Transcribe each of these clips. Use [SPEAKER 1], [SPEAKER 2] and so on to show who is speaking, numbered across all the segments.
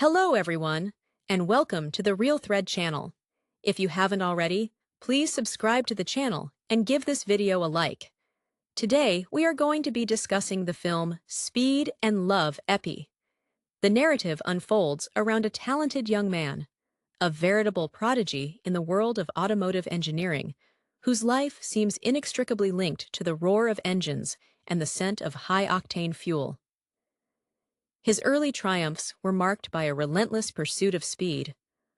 [SPEAKER 1] Hello everyone, and welcome to the Real Thread channel. If you haven't already, please subscribe to the channel and give this video a like. Today, we are going to be discussing the film Speed and Love Epi. The narrative unfolds around a talented young man, a veritable prodigy in the world of automotive engineering, whose life seems inextricably linked to the roar of engines and the scent of high-octane fuel. His early triumphs were marked by a relentless pursuit of speed,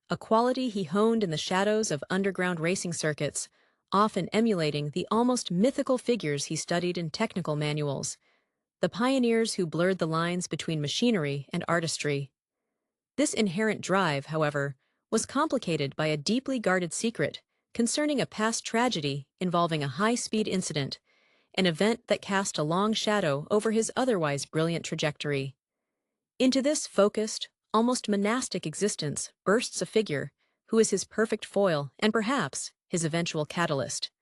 [SPEAKER 1] a quality he honed in the shadows of underground racing circuits, often emulating the almost mythical figures he studied in technical manuals, the pioneers who blurred the lines between machinery and artistry. This inherent drive, however, was complicated by a deeply guarded secret concerning a past tragedy involving a high-speed incident, an event that cast a long shadow over his otherwise brilliant trajectory. Into this focused, almost monastic existence bursts a figure who is his perfect foil and perhaps his eventual catalyst.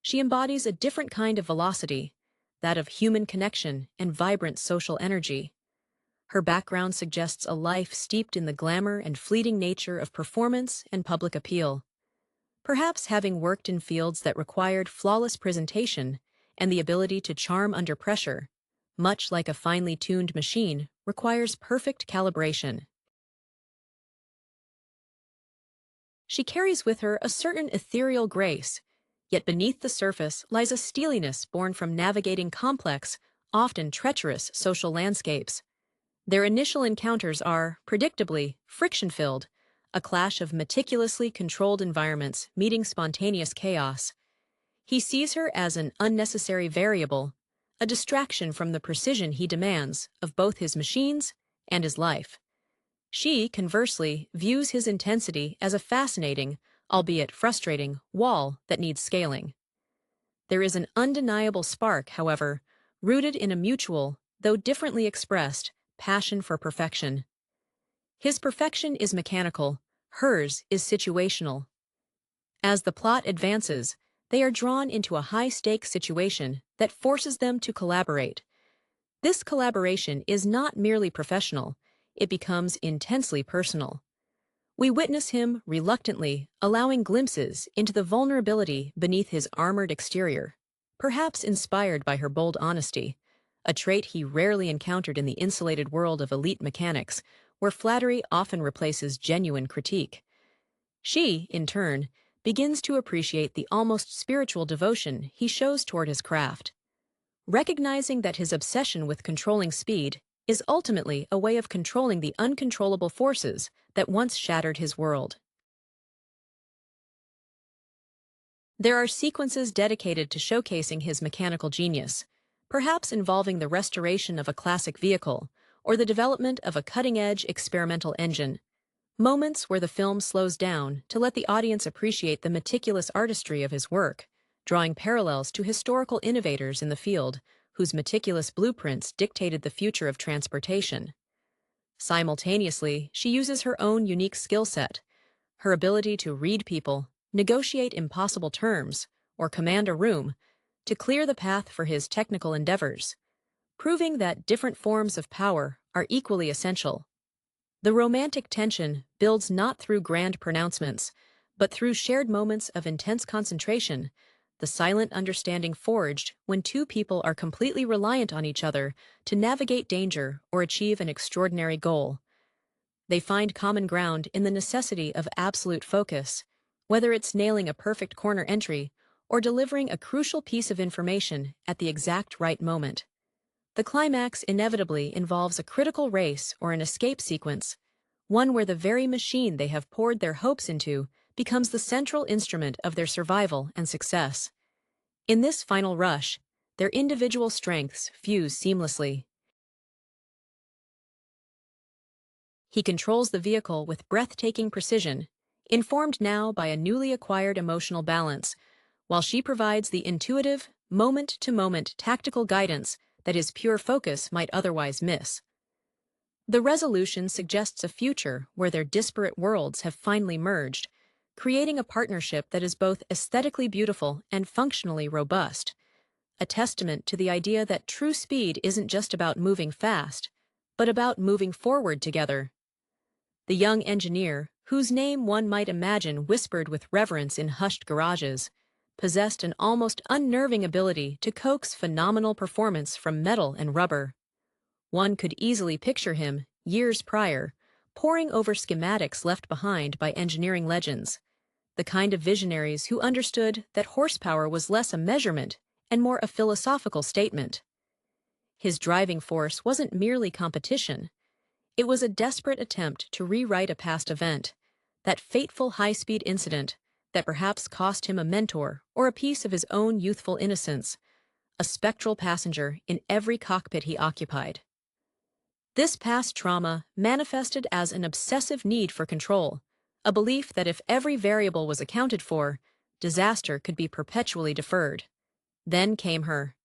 [SPEAKER 1] She embodies a different kind of velocity, that of human connection and vibrant social energy. Her background suggests a life steeped in the glamour and fleeting nature of performance and public appeal. Perhaps having worked in fields that required flawless presentation and the ability to charm under pressure, much like a finely tuned machine, requires perfect calibration. She carries with her a certain ethereal grace, yet beneath the surface lies a steeliness born from navigating complex, often treacherous social landscapes. Their initial encounters are, predictably, friction-filled, a clash of meticulously controlled environments meeting spontaneous chaos. He sees her as an unnecessary variable, a distraction from the precision he demands of both his machines and his life. She, conversely, views his intensity as a fascinating, albeit frustrating, wall that needs scaling. There is an undeniable spark, however, rooted in a mutual, though differently expressed, passion for perfection. His perfection is mechanical, hers is situational. As the plot advances, they are drawn into a high-stakes situation that forces them to collaborate. This collaboration is not merely professional, it becomes intensely personal. We witness him reluctantly allowing glimpses into the vulnerability beneath his armored exterior, perhaps inspired by her bold honesty, a trait he rarely encountered in the insulated world of elite mechanics, where flattery often replaces genuine critique. She, in turn, begins to appreciate the almost spiritual devotion he shows toward his craft. Recognizing that his obsession with controlling speed is ultimately a way of controlling the uncontrollable forces that once shattered his world. There are sequences dedicated to showcasing his mechanical genius, perhaps involving the restoration of a classic vehicle or the development of a cutting-edge experimental engine. Moments where the film slows down to let the audience appreciate the meticulous artistry of his work, drawing parallels to historical innovators in the field whose meticulous blueprints dictated the future of transportation. Simultaneously, she uses her own unique skill set, her ability to read people, negotiate impossible terms, or command a room, to clear the path for his technical endeavors, proving that different forms of power are equally essential. The romantic tension builds not through grand pronouncements, but through shared moments of intense concentration, the silent understanding forged when two people are completely reliant on each other to navigate danger or achieve an extraordinary goal. They find common ground in the necessity of absolute focus, whether it's nailing a perfect corner entry or delivering a crucial piece of information at the exact right moment. The climax inevitably involves a critical race or an escape sequence, one where the very machine they have poured their hopes into becomes the central instrument of their survival and success. In this final rush, their individual strengths fuse seamlessly. He controls the vehicle with breathtaking precision, informed now by a newly acquired emotional balance, while she provides the intuitive, moment-to-moment tactical guidance that his pure focus might otherwise miss. The resolution suggests a future where their disparate worlds have finally merged, creating a partnership that is both aesthetically beautiful and functionally robust, a testament to the idea that true speed isn't just about moving fast, but about moving forward together. The young engineer, whose name one might imagine whispered with reverence in hushed garages, possessed an almost unnerving ability to coax phenomenal performance from metal and rubber. One could easily picture him, years prior, poring over schematics left behind by engineering legends, the kind of visionaries who understood that horsepower was less a measurement and more a philosophical statement. His driving force wasn't merely competition. It was a desperate attempt to rewrite a past event, that fateful high-speed incident that perhaps cost him a mentor or a piece of his own youthful innocence, a spectral passenger in every cockpit he occupied. This past trauma manifested as an obsessive need for control, a belief that if every variable was accounted for, disaster could be perpetually deferred. Then came her.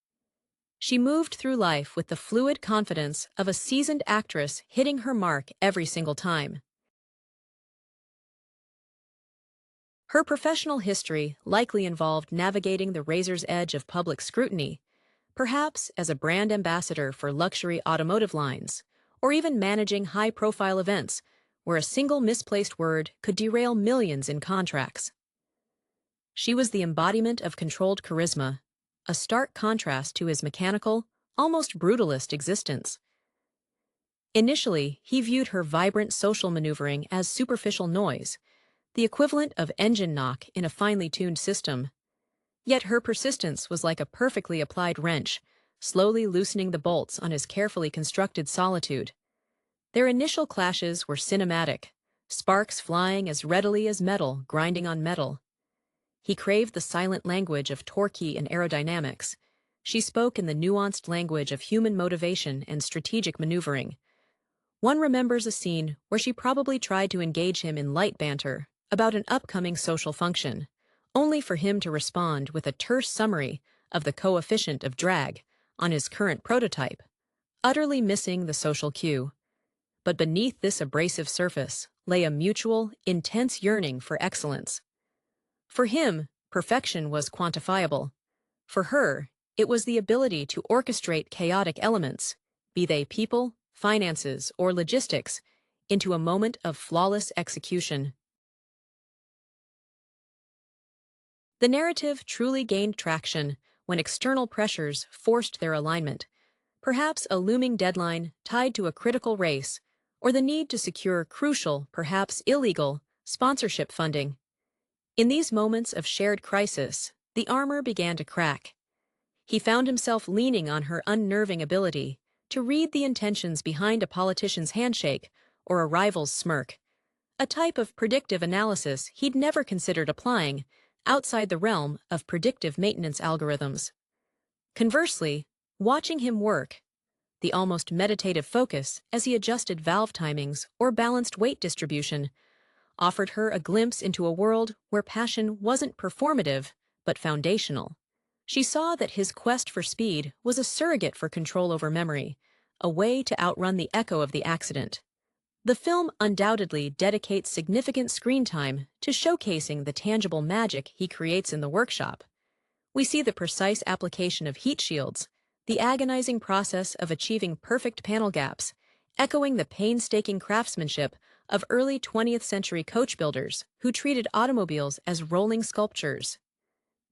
[SPEAKER 1] She moved through life with the fluid confidence of a seasoned actress hitting her mark every single time. Her professional history likely involved navigating the razor's edge of public scrutiny, perhaps as a brand ambassador for luxury automotive lines, or even managing high-profile events where a single misplaced word could derail millions in contracts. She was the embodiment of controlled charisma, a stark contrast to his mechanical, almost brutalist existence. Initially, he viewed her vibrant social maneuvering as superficial noise, the equivalent of engine knock in a finely tuned system. Yet her persistence was like a perfectly applied wrench, slowly loosening the bolts on his carefully constructed solitude. Their initial clashes were cinematic, sparks flying as readily as metal grinding on metal. He craved the silent language of torque and aerodynamics. She spoke in the nuanced language of human motivation and strategic maneuvering. One remembers a scene where she probably tried to engage him in light banter about an upcoming social function, only for him to respond with a terse summary of the coefficient of drag on his current prototype, utterly missing the social cue. But beneath this abrasive surface lay a mutual, intense yearning for excellence. For him, perfection was quantifiable. For her, it was the ability to orchestrate chaotic elements, be they people, finances, or logistics, into a moment of flawless execution. The narrative truly gained traction when external pressures forced their alignment, perhaps a looming deadline tied to a critical race, or the need to secure crucial, perhaps illegal, sponsorship funding. In these moments of shared crisis, the armor began to crack. He found himself leaning on her unnerving ability to read the intentions behind a politician's handshake or a rival's smirk, a type of predictive analysis he'd never considered applying outside the realm of predictive maintenance algorithms. Conversely, watching him work, the almost meditative focus as he adjusted valve timings or balanced weight distribution, offered her a glimpse into a world where passion wasn't performative, but foundational. She saw that his quest for speed was a surrogate for control over memory, a way to outrun the echo of the accident. The film undoubtedly dedicates significant screen time to showcasing the tangible magic he creates in the workshop. We see the precise application of heat shields, the agonizing process of achieving perfect panel gaps, echoing the painstaking craftsmanship of early 20th century coach builders who treated automobiles as rolling sculptures.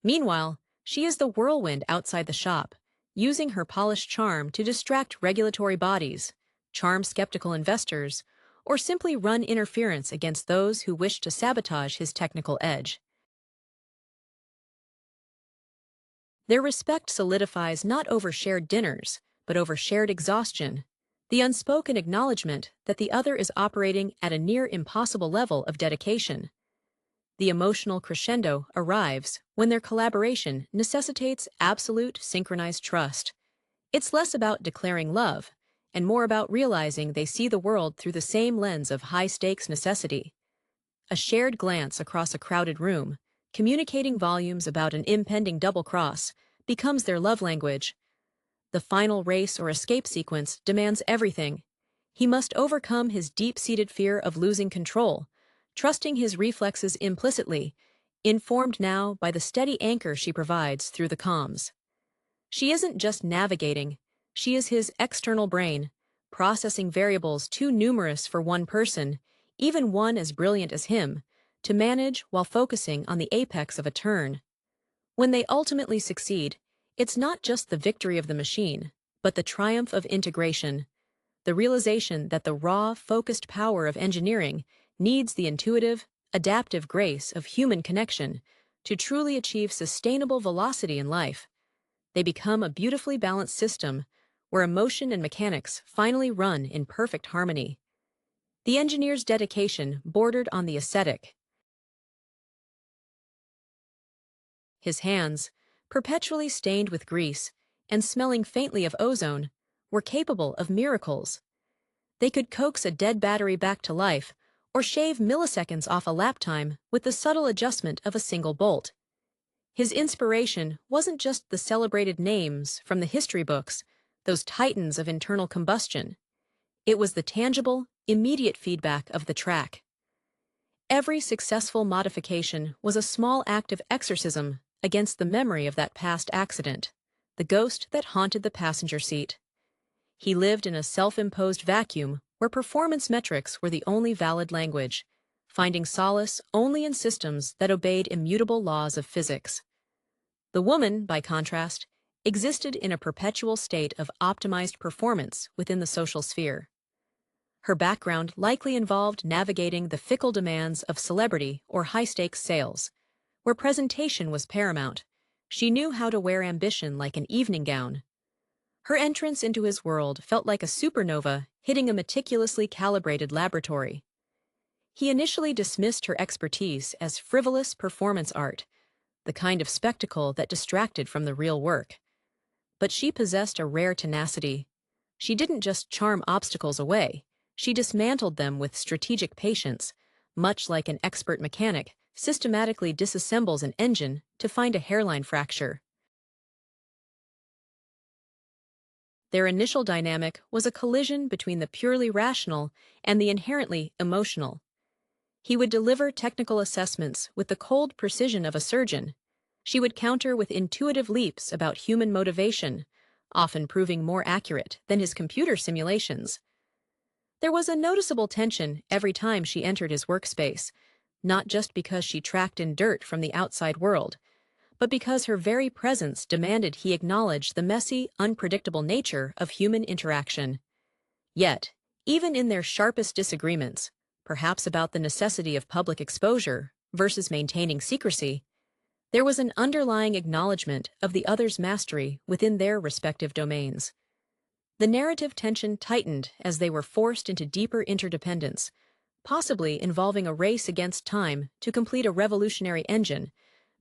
[SPEAKER 1] Meanwhile, she is the whirlwind outside the shop, using her polished charm to distract regulatory bodies, charm skeptical investors, or simply run interference against those who wish to sabotage his technical edge. Their respect solidifies not over shared dinners, but over shared exhaustion, the unspoken acknowledgement that the other is operating at a near impossible level of dedication. The emotional crescendo arrives when their collaboration necessitates absolute synchronized trust. It's less about declaring love, and more about realizing they see the world through the same lens of high-stakes necessity. A shared glance across a crowded room, communicating volumes about an impending double cross, becomes their love language. The final race or escape sequence demands everything. He must overcome his deep-seated fear of losing control, trusting his reflexes implicitly, informed now by the steady anchor she provides through the comms. She isn't just navigating, she is his external brain, processing variables too numerous for one person, even one as brilliant as him, to manage while focusing on the apex of a turn. When they ultimately succeed, it's not just the victory of the machine, but the triumph of integration, the realization that the raw, focused power of engineering needs the intuitive, adaptive grace of human connection to truly achieve sustainable velocity in life. They become a beautifully balanced system where emotion and mechanics finally run in perfect harmony. The engineer's dedication bordered on the ascetic. His hands, perpetually stained with grease and smelling faintly of ozone, were capable of miracles. They could coax a dead battery back to life or shave milliseconds off a lap time with the subtle adjustment of a single bolt. His inspiration wasn't just the celebrated names from the history books, those titans of internal combustion. It was the tangible, immediate feedback of the track. Every successful modification was a small act of exorcism against the memory of that past accident, the ghost that haunted the passenger seat. He lived in a self-imposed vacuum where performance metrics were the only valid language, finding solace only in systems that obeyed immutable laws of physics. The woman, by contrast, existed in a perpetual state of optimized performance within the social sphere. Her background likely involved navigating the fickle demands of celebrity or high-stakes sales, where presentation was paramount. She knew how to wear ambition like an evening gown. Her entrance into his world felt like a supernova hitting a meticulously calibrated laboratory. He initially dismissed her expertise as frivolous performance art, the kind of spectacle that distracted from the real work. But she possessed a rare tenacity. She didn't just charm obstacles away, she dismantled them with strategic patience, much like an expert mechanic systematically disassembles an engine to find a hairline fracture. Their initial dynamic was a collision between the purely rational and the inherently emotional. He would deliver technical assessments with the cold precision of a surgeon. She would counter with intuitive leaps about human motivation, often proving more accurate than his computer simulations. There was a noticeable tension every time she entered his workspace, not just because she tracked in dirt from the outside world, but because her very presence demanded he acknowledge the messy, unpredictable nature of human interaction. Yet, even in their sharpest disagreements, perhaps about the necessity of public exposure versus maintaining secrecy, there was an underlying acknowledgement of the other's mastery within their respective domains. The narrative tension tightened as they were forced into deeper interdependence, possibly involving a race against time to complete a revolutionary engine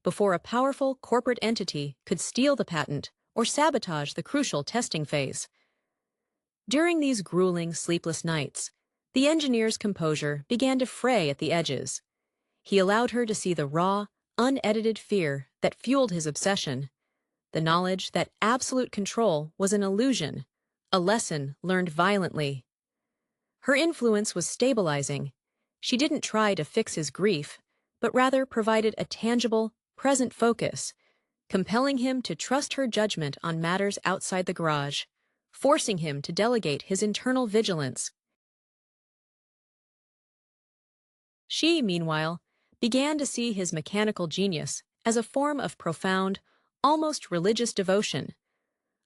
[SPEAKER 1] before a powerful corporate entity could steal the patent or sabotage the crucial testing phase. During these grueling, sleepless nights, the engineer's composure began to fray at the edges. He allowed her to see the raw, unedited fear that fueled his obsession, the knowledge that absolute control was an illusion, a lesson learned violently. Her influence was stabilizing. She didn't try to fix his grief, but rather provided a tangible, present focus, compelling him to trust her judgment on matters outside the garage, forcing him to delegate his internal vigilance. She, meanwhile, began to see his mechanical genius as a form of profound, almost religious devotion,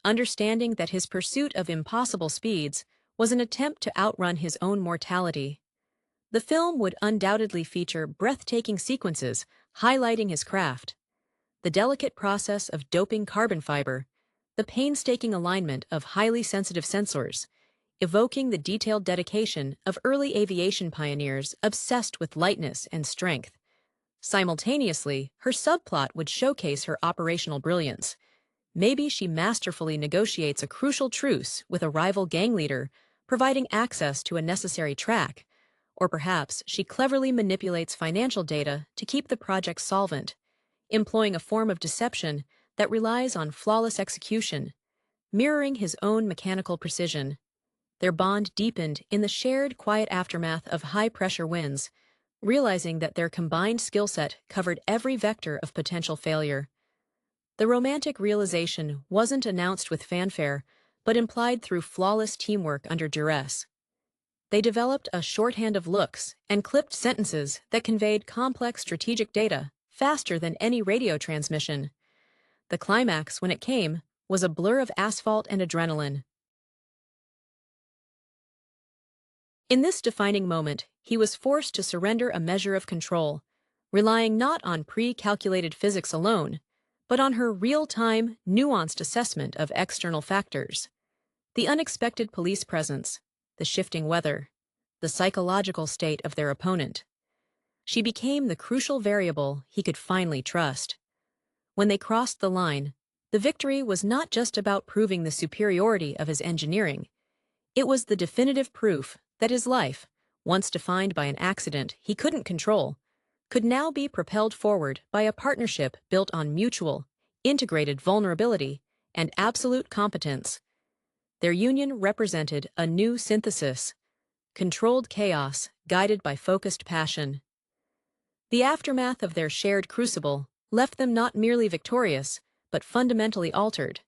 [SPEAKER 1] understanding that his pursuit of impossible speeds was an attempt to outrun his own mortality. The film would undoubtedly feature breathtaking sequences highlighting his craft. The delicate process of doping carbon fiber, the painstaking alignment of highly sensitive sensors, evoking the detailed dedication of early aviation pioneers obsessed with lightness and strength. Simultaneously, her subplot would showcase her operational brilliance. Maybe she masterfully negotiates a crucial truce with a rival gang leader, providing access to a necessary track, or perhaps she cleverly manipulates financial data to keep the project solvent, employing a form of deception that relies on flawless execution, mirroring his own mechanical precision. Their bond deepened in the shared quiet aftermath of high-pressure winds, realizing that their combined skill set covered every vector of potential failure. The romantic realization wasn't announced with fanfare, but implied through flawless teamwork under duress. They developed a shorthand of looks and clipped sentences that conveyed complex strategic data faster than any radio transmission. The climax, when it came, was a blur of asphalt and adrenaline. In this defining moment, he was forced to surrender a measure of control, relying not on pre-calculated physics alone, but on her real-time, nuanced assessment of external factors. The unexpected police presence, the shifting weather, the psychological state of their opponent. She became the crucial variable he could finally trust. When they crossed the line, the victory was not just about proving the superiority of his engineering. It was the definitive proof that his life, once defined by an accident he couldn't control, could now be propelled forward by a partnership built on mutual, integrated vulnerability and absolute competence. Their union represented a new synthesis, controlled chaos guided by focused passion. The aftermath of their shared crucible left them not merely victorious, but fundamentally altered.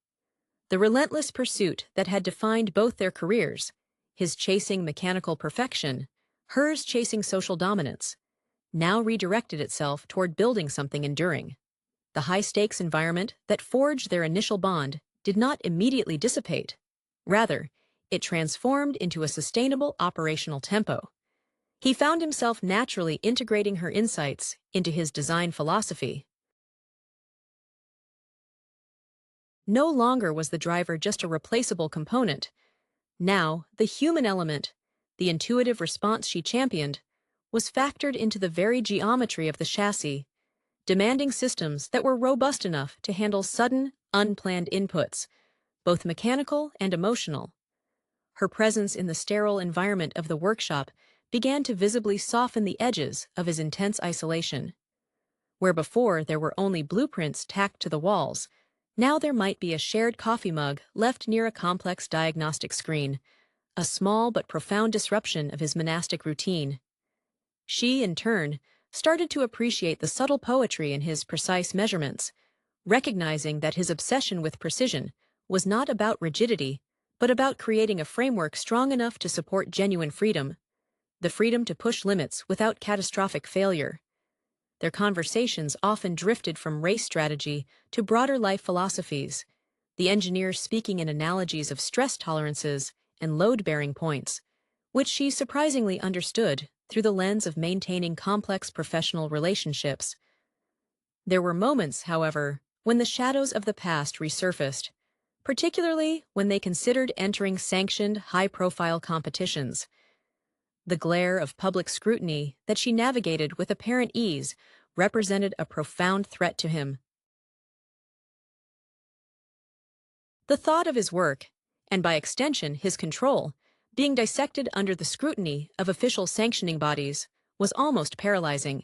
[SPEAKER 1] The relentless pursuit that had defined both their careers, his chasing mechanical perfection, hers chasing social dominance, now redirected itself toward building something enduring. The high-stakes environment that forged their initial bond did not immediately dissipate. Rather, it transformed into a sustainable operational tempo. He found himself naturally integrating her insights into his design philosophy. No longer was the driver just a replaceable component. Now, the human element, the intuitive response she championed, was factored into the very geometry of the chassis, demanding systems that were robust enough to handle sudden, unplanned inputs, both mechanical and emotional. Her presence in the sterile environment of the workshop began to visibly soften the edges of his intense isolation. Where before there were only blueprints tacked to the walls, now there might be a shared coffee mug left near a complex diagnostic screen, a small but profound disruption of his monastic routine. She, in turn, started to appreciate the subtle poetry in his precise measurements, recognizing that his obsession with precision was not about rigidity, but about creating a framework strong enough to support genuine freedom, the freedom to push limits without catastrophic failure. Their conversations often drifted from race strategy to broader life philosophies, the engineer speaking in analogies of stress tolerances and load-bearing points, which she surprisingly understood through the lens of maintaining complex professional relationships. There were moments, however, when the shadows of the past resurfaced, particularly when they considered entering sanctioned, high-profile competitions. The glare of public scrutiny that she navigated with apparent ease represented a profound threat to him. The thought of his work, and by extension his control, being dissected under the scrutiny of official sanctioning bodies was almost paralyzing.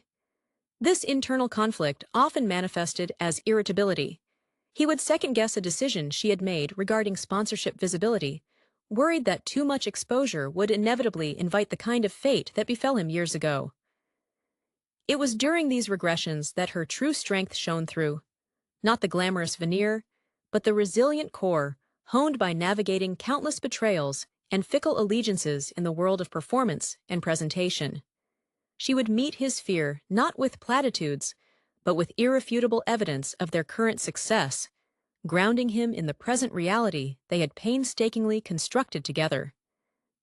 [SPEAKER 1] This internal conflict often manifested as irritability. He would second-guess a decision she had made regarding sponsorship visibility, worried that too much exposure would inevitably invite the kind of fate that befell him years ago. It was during these regressions that her true strength shone through, not the glamorous veneer, but the resilient core, honed by navigating countless betrayals and fickle allegiances in the world of performance and presentation. She would meet his fear not with platitudes, but with irrefutable evidence of their current success, grounding him in the present reality they had painstakingly constructed together.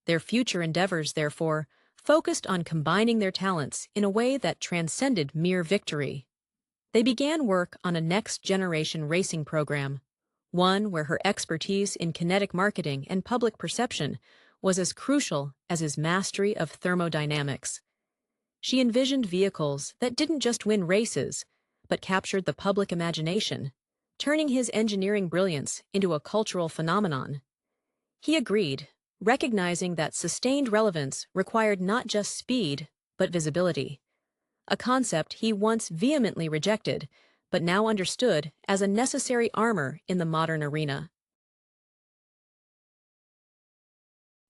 [SPEAKER 1] Their future endeavors, therefore, focused on combining their talents in a way that transcended mere victory. They began work on a next-generation racing program, one where her expertise in kinetic marketing and public perception was as crucial as his mastery of thermodynamics. She envisioned vehicles that didn't just win races, but captured the public imagination, turning his engineering brilliance into a cultural phenomenon. He agreed, recognizing that sustained relevance required not just speed, but visibility, a concept he once vehemently rejected, but now understood as a necessary armor in the modern arena.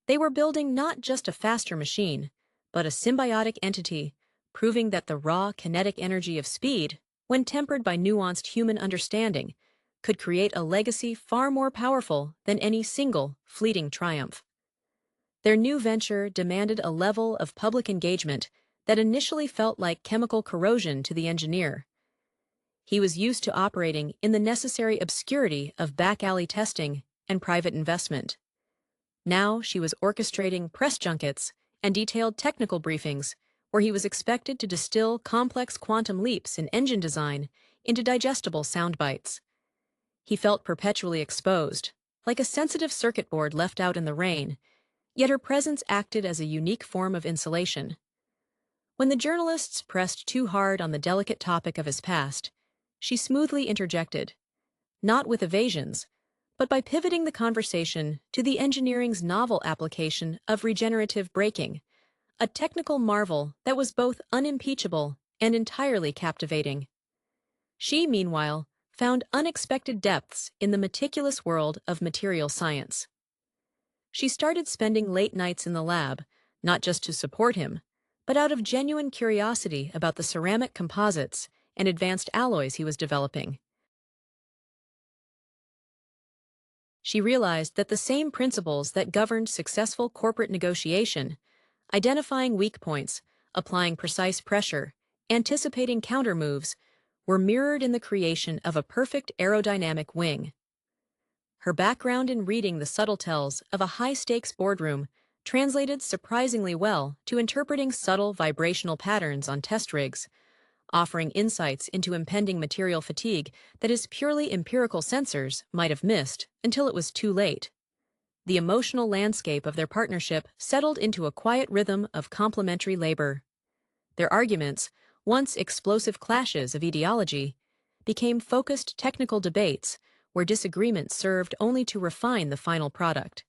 [SPEAKER 1] They were building not just a faster machine, but a symbiotic entity, proving that the raw kinetic energy of speed, when tempered by nuanced human understanding, could create a legacy far more powerful than any single, fleeting triumph. Their new venture demanded a level of public engagement that initially felt like chemical corrosion to the engineer. He was used to operating in the necessary obscurity of back-alley testing and private investment. Now she was orchestrating press junkets and detailed technical briefings, where he was expected to distill complex quantum leaps in engine design into digestible sound bites. He felt perpetually exposed, like a sensitive circuit board left out in the rain, yet her presence acted as a unique form of insulation. When the journalists pressed too hard on the delicate topic of his past, she smoothly interjected, not with evasions, but by pivoting the conversation to the engineering's novel application of regenerative braking, a technical marvel that was both unimpeachable and entirely captivating. She, meanwhile, found unexpected depths in the meticulous world of material science. She started spending late nights in the lab, not just to support him, but out of genuine curiosity about the ceramic composites and advanced alloys he was developing. She realized that the same principles that governed successful corporate negotiation, identifying weak points, applying precise pressure, anticipating countermoves, were mirrored in the creation of a perfect aerodynamic wing. Her background in reading the subtle tells of a high-stakes boardroom translated surprisingly well to interpreting subtle vibrational patterns on test rigs, offering insights into impending material fatigue that his purely empirical sensors might have missed until it was too late. The emotional landscape of their partnership settled into a quiet rhythm of complementary labor. Their arguments, once explosive clashes of ideology, became focused technical debates where disagreement served only to refine the final product.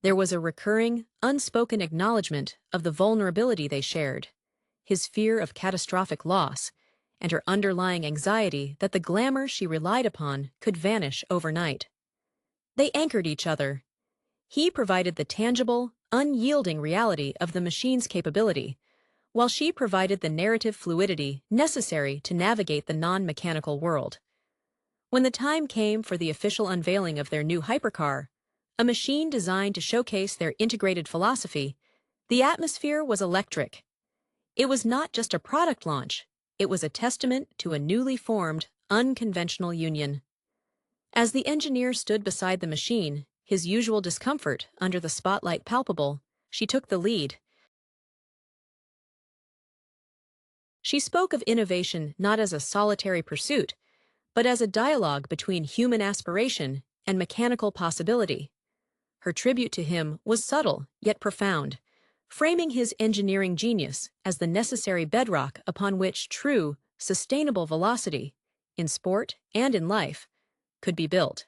[SPEAKER 1] There was a recurring, unspoken acknowledgement of the vulnerability they shared, his fear of catastrophic loss, and her underlying anxiety that the glamour she relied upon could vanish overnight. They anchored each other. He provided the tangible, unyielding reality of the machine's capability, while she provided the narrative fluidity necessary to navigate the non-mechanical world. When the time came for the official unveiling of their new hypercar, a machine designed to showcase their integrated philosophy, the atmosphere was electric. It was not just a product launch, it was a testament to a newly formed, unconventional union. As the engineer stood beside the machine, his usual discomfort under the spotlight palpable, she took the lead. She spoke of innovation not as a solitary pursuit, but as a dialogue between human aspiration and mechanical possibility. Her tribute to him was subtle yet profound, framing his engineering genius as the necessary bedrock upon which true, sustainable velocity, in sport and in life, could be built.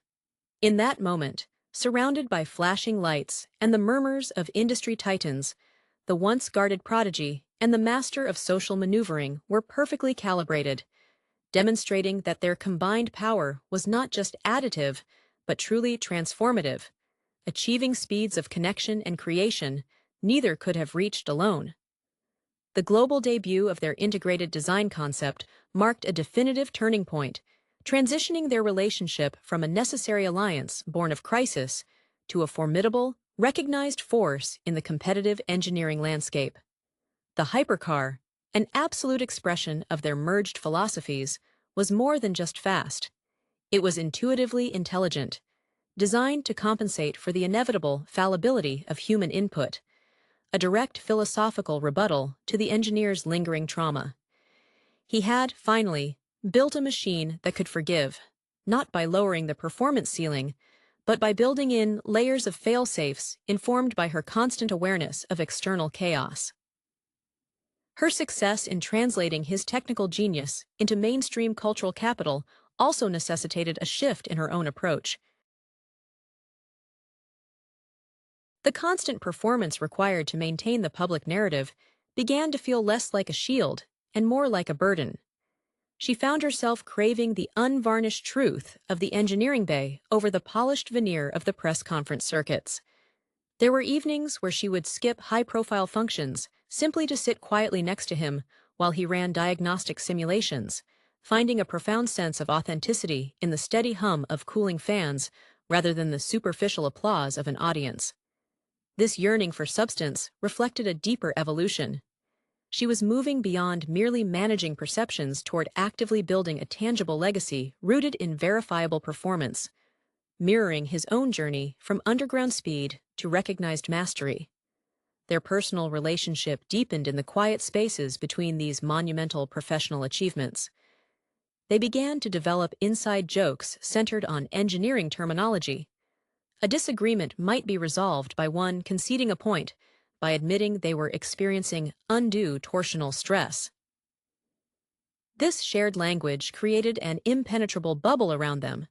[SPEAKER 1] In that moment, surrounded by flashing lights and the murmurs of industry titans, the once guarded prodigy and the master of social maneuvering were perfectly calibrated, demonstrating that their combined power was not just additive, but truly transformative, achieving speeds of connection and creation neither could have reached alone. The global debut of their integrated design concept marked a definitive turning point, transitioning their relationship from a necessary alliance born of crisis to a formidable, recognized force in the competitive engineering landscape. The hypercar, an absolute expression of their merged philosophies, was more than just fast. It was intuitively intelligent, designed to compensate for the inevitable fallibility of human input, a direct philosophical rebuttal to the engineer's lingering trauma. He had, finally, built a machine that could forgive, not by lowering the performance ceiling, but by building in layers of fail-safes informed by her constant awareness of external chaos. Her success in translating his technical genius into mainstream cultural capital also necessitated a shift in her own approach. The constant performance required to maintain the public narrative began to feel less like a shield and more like a burden. She found herself craving the unvarnished truth of the engineering bay over the polished veneer of the press conference circuits. There were evenings where she would skip high-profile functions simply to sit quietly next to him while he ran diagnostic simulations, finding a profound sense of authenticity in the steady hum of cooling fans rather than the superficial applause of an audience. This yearning for substance reflected a deeper evolution. She was moving beyond merely managing perceptions toward actively building a tangible legacy rooted in verifiable performance, mirroring his own journey from underground speed to recognized mastery. Their personal relationship deepened in the quiet spaces between these monumental professional achievements. They began to develop inside jokes centered on engineering terminology. A disagreement might be resolved by one conceding a point by admitting they were experiencing undue torsional stress. This shared language created an impenetrable bubble around them.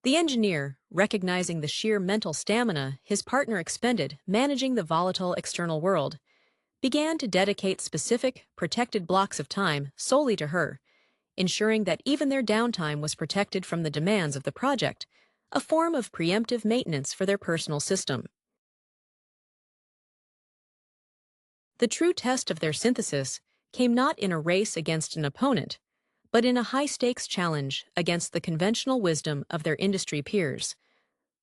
[SPEAKER 1] The engineer, recognizing the sheer mental stamina his partner expended managing the volatile external world, began to dedicate specific, protected blocks of time solely to her, ensuring that even their downtime was protected from the demands of the project, a form of preemptive maintenance for their personal system. The true test of their synthesis came not in a race against an opponent, but in a high-stakes challenge against the conventional wisdom of their industry peers.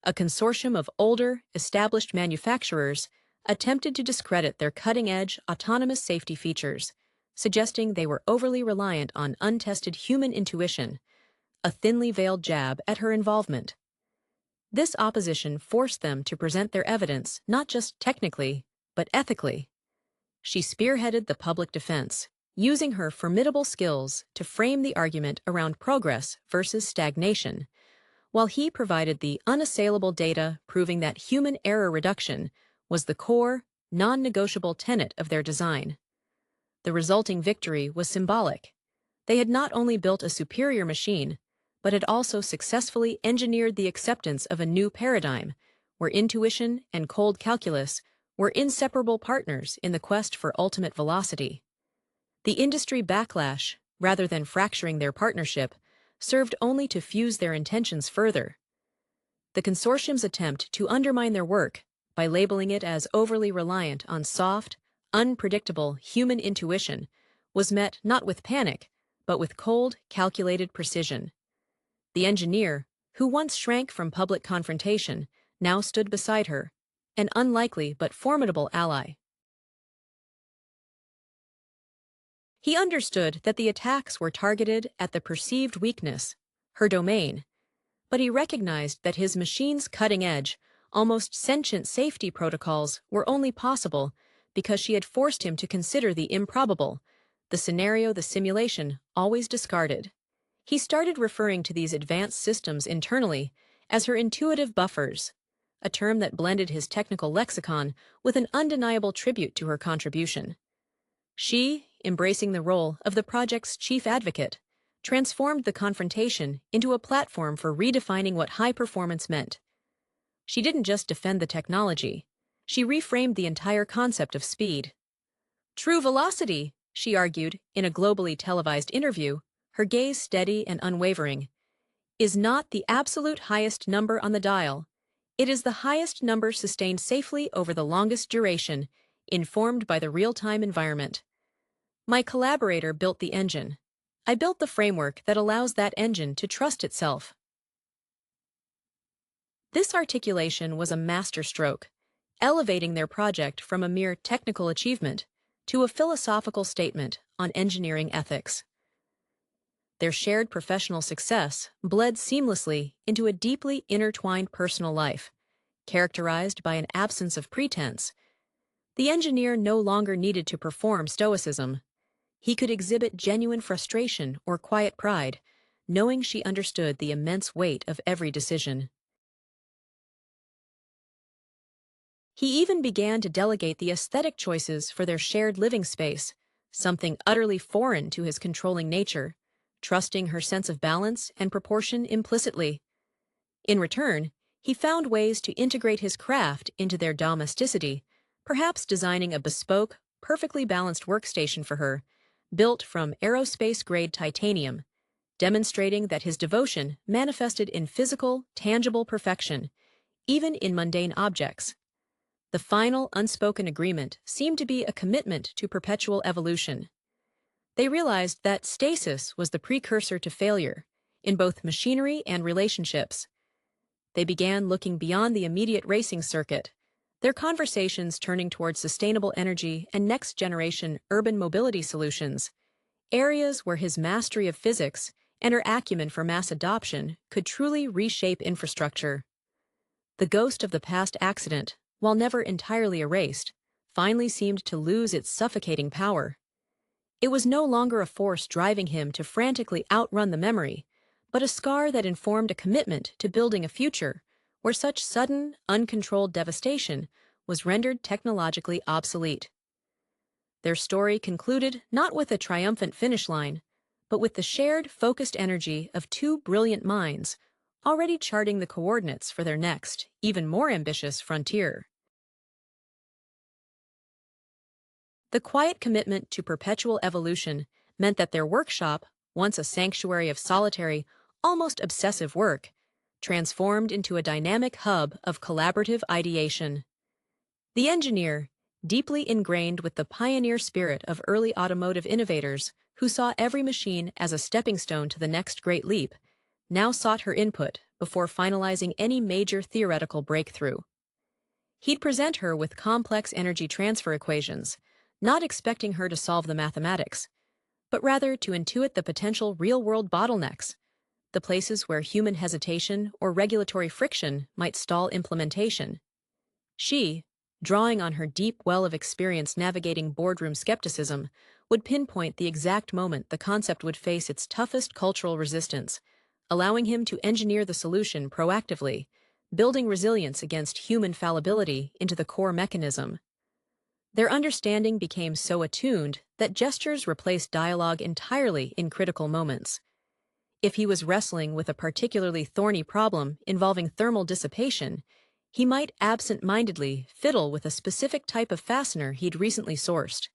[SPEAKER 1] A consortium of older, established manufacturers attempted to discredit their cutting-edge autonomous safety features, suggesting they were overly reliant on untested human intuition, a thinly veiled jab at her involvement. This opposition forced them to present their evidence not just technically, but ethically. She spearheaded the public defense, using her formidable skills to frame the argument around progress versus stagnation, while he provided the unassailable data proving that human error reduction was the core, non-negotiable tenet of their design. The resulting victory was symbolic. They had not only built a superior machine, but had also successfully engineered the acceptance of a new paradigm, where intuition and cold calculus were inseparable partners in the quest for ultimate velocity. The industry backlash, rather than fracturing their partnership, served only to fuse their intentions further. The consortium's attempt to undermine their work by labeling it as overly reliant on soft, unpredictable human intuition was met not with panic, but with cold, calculated precision. The engineer, who once shrank from public confrontation, now stood beside her, an unlikely but formidable ally. He understood that the attacks were targeted at the perceived weakness, her domain, but he recognized that his machine's cutting-edge, almost sentient safety protocols were only possible because she had forced him to consider the improbable, the scenario the simulation always discarded. He started referring to these advanced systems internally as her intuitive buffers, a term that blended his technical lexicon with an undeniable tribute to her contribution. She, embracing the role of the project's chief advocate, transformed the confrontation into a platform for redefining what high performance meant. She didn't just defend the technology, she reframed the entire concept of speed. True velocity, she argued in a globally televised interview, her gaze steady and unwavering, is not the absolute highest number on the dial. It is the highest number sustained safely over the longest duration, informed by the real-time environment. My collaborator built the engine. I built the framework that allows that engine to trust itself. This articulation was a masterstroke, elevating their project from a mere technical achievement to a philosophical statement on engineering ethics. Their shared professional success bled seamlessly into a deeply intertwined personal life, characterized by an absence of pretense. The engineer no longer needed to perform stoicism. He could exhibit genuine frustration or quiet pride, knowing she understood the immense weight of every decision. He even began to delegate the aesthetic choices for their shared living space, something utterly foreign to his controlling nature, trusting her sense of balance and proportion implicitly. In return, he found ways to integrate his craft into their domesticity, perhaps designing a bespoke, perfectly balanced workstation for her, built from aerospace-grade titanium, demonstrating that his devotion manifested in physical, tangible perfection, even in mundane objects. The final unspoken agreement seemed to be a commitment to perpetual evolution. They realized that stasis was the precursor to failure, in both machinery and relationships. They began looking beyond the immediate racing circuit, their conversations turning towards sustainable energy and next-generation urban mobility solutions, areas where his mastery of physics and her acumen for mass adoption could truly reshape infrastructure. The ghost of the past accident, while never entirely erased, finally seemed to lose its suffocating power. It was no longer a force driving him to frantically outrun the memory, but a scar that informed a commitment to building a future where such sudden, uncontrolled devastation was rendered technologically obsolete. Their story concluded not with a triumphant finish line, but with the shared, focused energy of two brilliant minds already charting the coordinates for their next, even more ambitious frontier. The quiet commitment to perpetual evolution meant that their workshop, once a sanctuary of solitary, almost obsessive work, transformed into a dynamic hub of collaborative ideation. The engineer, deeply ingrained with the pioneer spirit of early automotive innovators who saw every machine as a stepping stone to the next great leap, now sought her input before finalizing any major theoretical breakthrough. He'd present her with complex energy transfer equations, not expecting her to solve the mathematics, but rather to intuit the potential real-world bottlenecks, the places where human hesitation or regulatory friction might stall implementation. She, drawing on her deep well of experience navigating boardroom skepticism, would pinpoint the exact moment the concept would face its toughest cultural resistance, allowing him to engineer the solution proactively, building resilience against human fallibility into the core mechanism. Their understanding became so attuned that gestures replaced dialogue entirely in critical moments. If he was wrestling with a particularly thorny problem involving thermal dissipation, he might absent-mindedly fiddle with a specific type of fastener he'd recently sourced.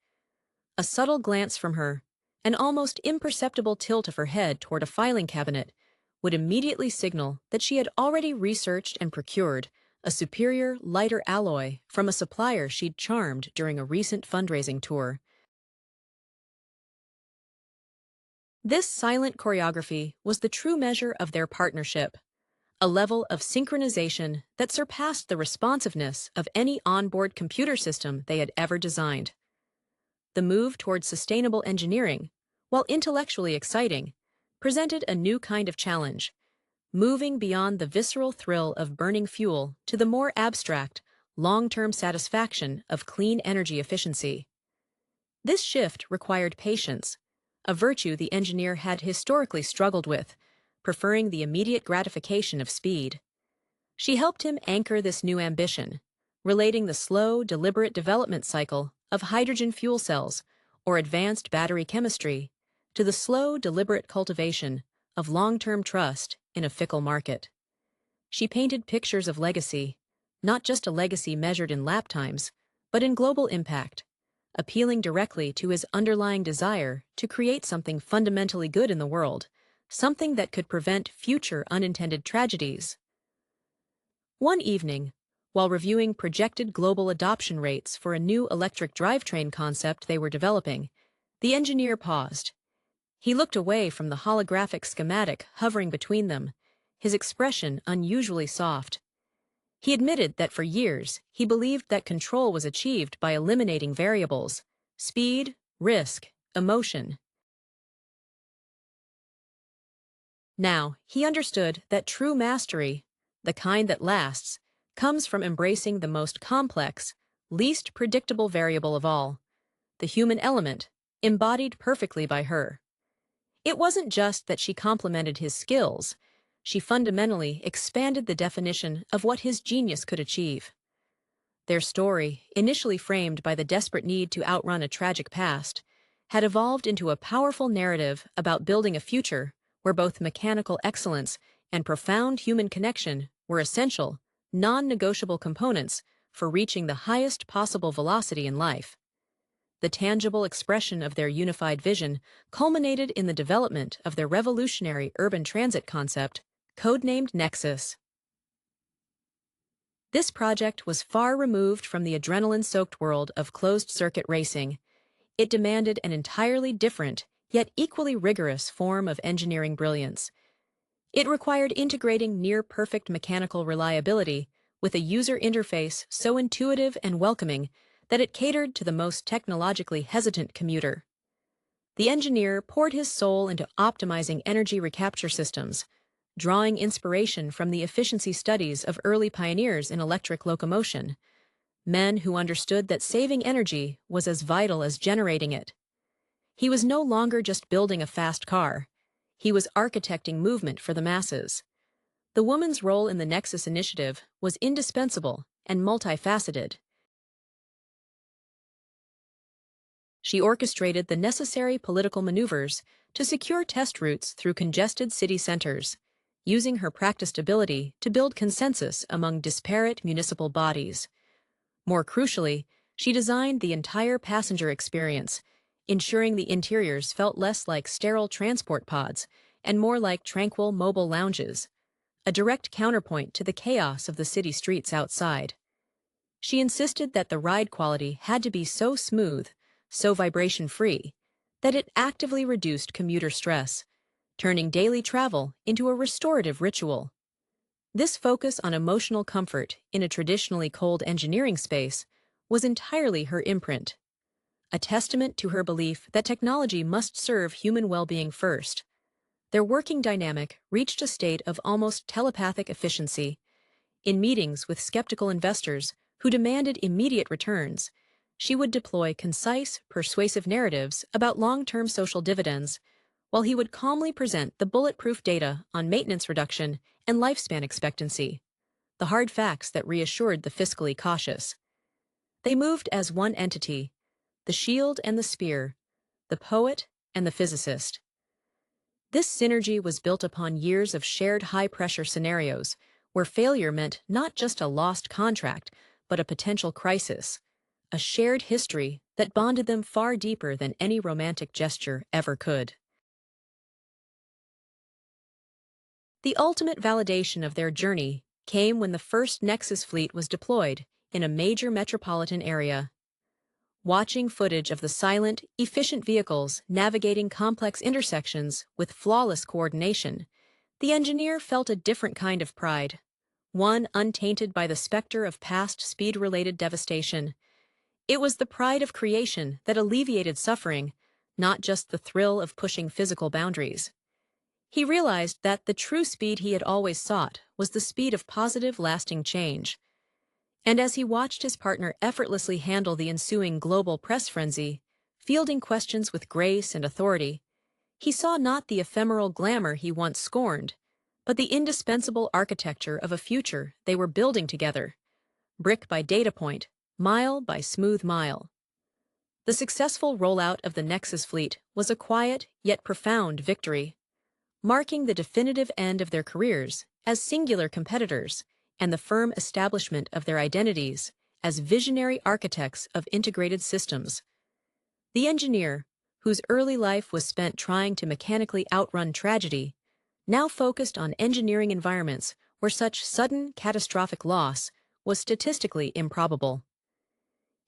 [SPEAKER 1] A subtle glance from her, an almost imperceptible tilt of her head toward a filing cabinet, would immediately signal that she had already researched and procured a superior, lighter alloy from a supplier she'd charmed during a recent fundraising tour. This silent choreography was the true measure of their partnership, a level of synchronization that surpassed the responsiveness of any onboard computer system they had ever designed. The move towards sustainable engineering, while intellectually exciting, presented a new kind of challenge, moving beyond the visceral thrill of burning fuel to the more abstract, long-term satisfaction of clean energy efficiency. This shift required patience, a virtue the engineer had historically struggled with, preferring the immediate gratification of speed. She helped him anchor this new ambition, relating the slow, deliberate development cycle of hydrogen fuel cells or advanced battery chemistry to the slow, deliberate cultivation of long-term trust in a fickle market. She painted pictures of legacy, not just a legacy measured in lap times, but in global impact, appealing directly to his underlying desire to create something fundamentally good in the world, something that could prevent future unintended tragedies. One evening, while reviewing projected global adoption rates for a new electric drivetrain concept they were developing, the engineer paused. He looked away from the holographic schematic hovering between them, his expression unusually soft. He admitted that for years he believed that control was achieved by eliminating variables: speed, risk, emotion. Now, he understood that true mastery, the kind that lasts, comes from embracing the most complex, least predictable variable of all, the human element, embodied perfectly by her. It wasn't just that she complemented his skills, she fundamentally expanded the definition of what his genius could achieve. Their story, initially framed by the desperate need to outrun a tragic past, had evolved into a powerful narrative about building a future where both mechanical excellence and profound human connection were essential, non-negotiable components for reaching the highest possible velocity in life. The tangible expression of their unified vision culminated in the development of their revolutionary urban transit concept, codenamed Nexus. This project was far removed from the adrenaline-soaked world of closed-circuit racing. It demanded an entirely different, yet equally rigorous form of engineering brilliance. It required integrating near-perfect mechanical reliability with a user interface so intuitive and welcoming that it catered to the most technologically hesitant commuter. The engineer poured his soul into optimizing energy recapture systems, drawing inspiration from the efficiency studies of early pioneers in electric locomotion, men who understood that saving energy was as vital as generating it. He was no longer just building a fast car. He was architecting movement for the masses. The woman's role in the Nexus initiative was indispensable and multifaceted. She orchestrated the necessary political maneuvers to secure test routes through congested city centers, using her practiced ability to build consensus among disparate municipal bodies. More crucially, she designed the entire passenger experience, ensuring the interiors felt less like sterile transport pods and more like tranquil mobile lounges, a direct counterpoint to the chaos of the city streets outside. She insisted that the ride quality had to be so smooth, so vibration-free, that it actively reduced commuter stress, turning daily travel into a restorative ritual. This focus on emotional comfort in a traditionally cold engineering space was entirely her imprint, a testament to her belief that technology must serve human well-being first. Their working dynamic reached a state of almost telepathic efficiency. In meetings with skeptical investors who demanded immediate returns, she would deploy concise, persuasive narratives about long-term social dividends, while he would calmly present the bulletproof data on maintenance reduction and lifespan expectancy, the hard facts that reassured the fiscally cautious. They moved as one entity, the shield and the spear, the poet and the physicist. This synergy was built upon years of shared high-pressure scenarios, where failure meant not just a lost contract, but a potential crisis, a shared history that bonded them far deeper than any romantic gesture ever could. The ultimate validation of their journey came when the first Nexus fleet was deployed in a major metropolitan area. Watching footage of the silent, efficient vehicles navigating complex intersections with flawless coordination, the engineer felt a different kind of pride, one untainted by the specter of past speed-related devastation. It was the pride of creation that alleviated suffering, not just the thrill of pushing physical boundaries. He realized that the true speed he had always sought was the speed of positive, lasting change. And as he watched his partner effortlessly handle the ensuing global press frenzy, fielding questions with grace and authority, he saw not the ephemeral glamour he once scorned, but the indispensable architecture of a future they were building together, brick by data point, mile by smooth mile. The successful rollout of the Nexus fleet was a quiet yet profound victory, marking the definitive end of their careers as singular competitors and the firm establishment of their identities as visionary architects of integrated systems. The engineer, whose early life was spent trying to mechanically outrun tragedy, now focused on engineering environments where such sudden, catastrophic loss was statistically improbable.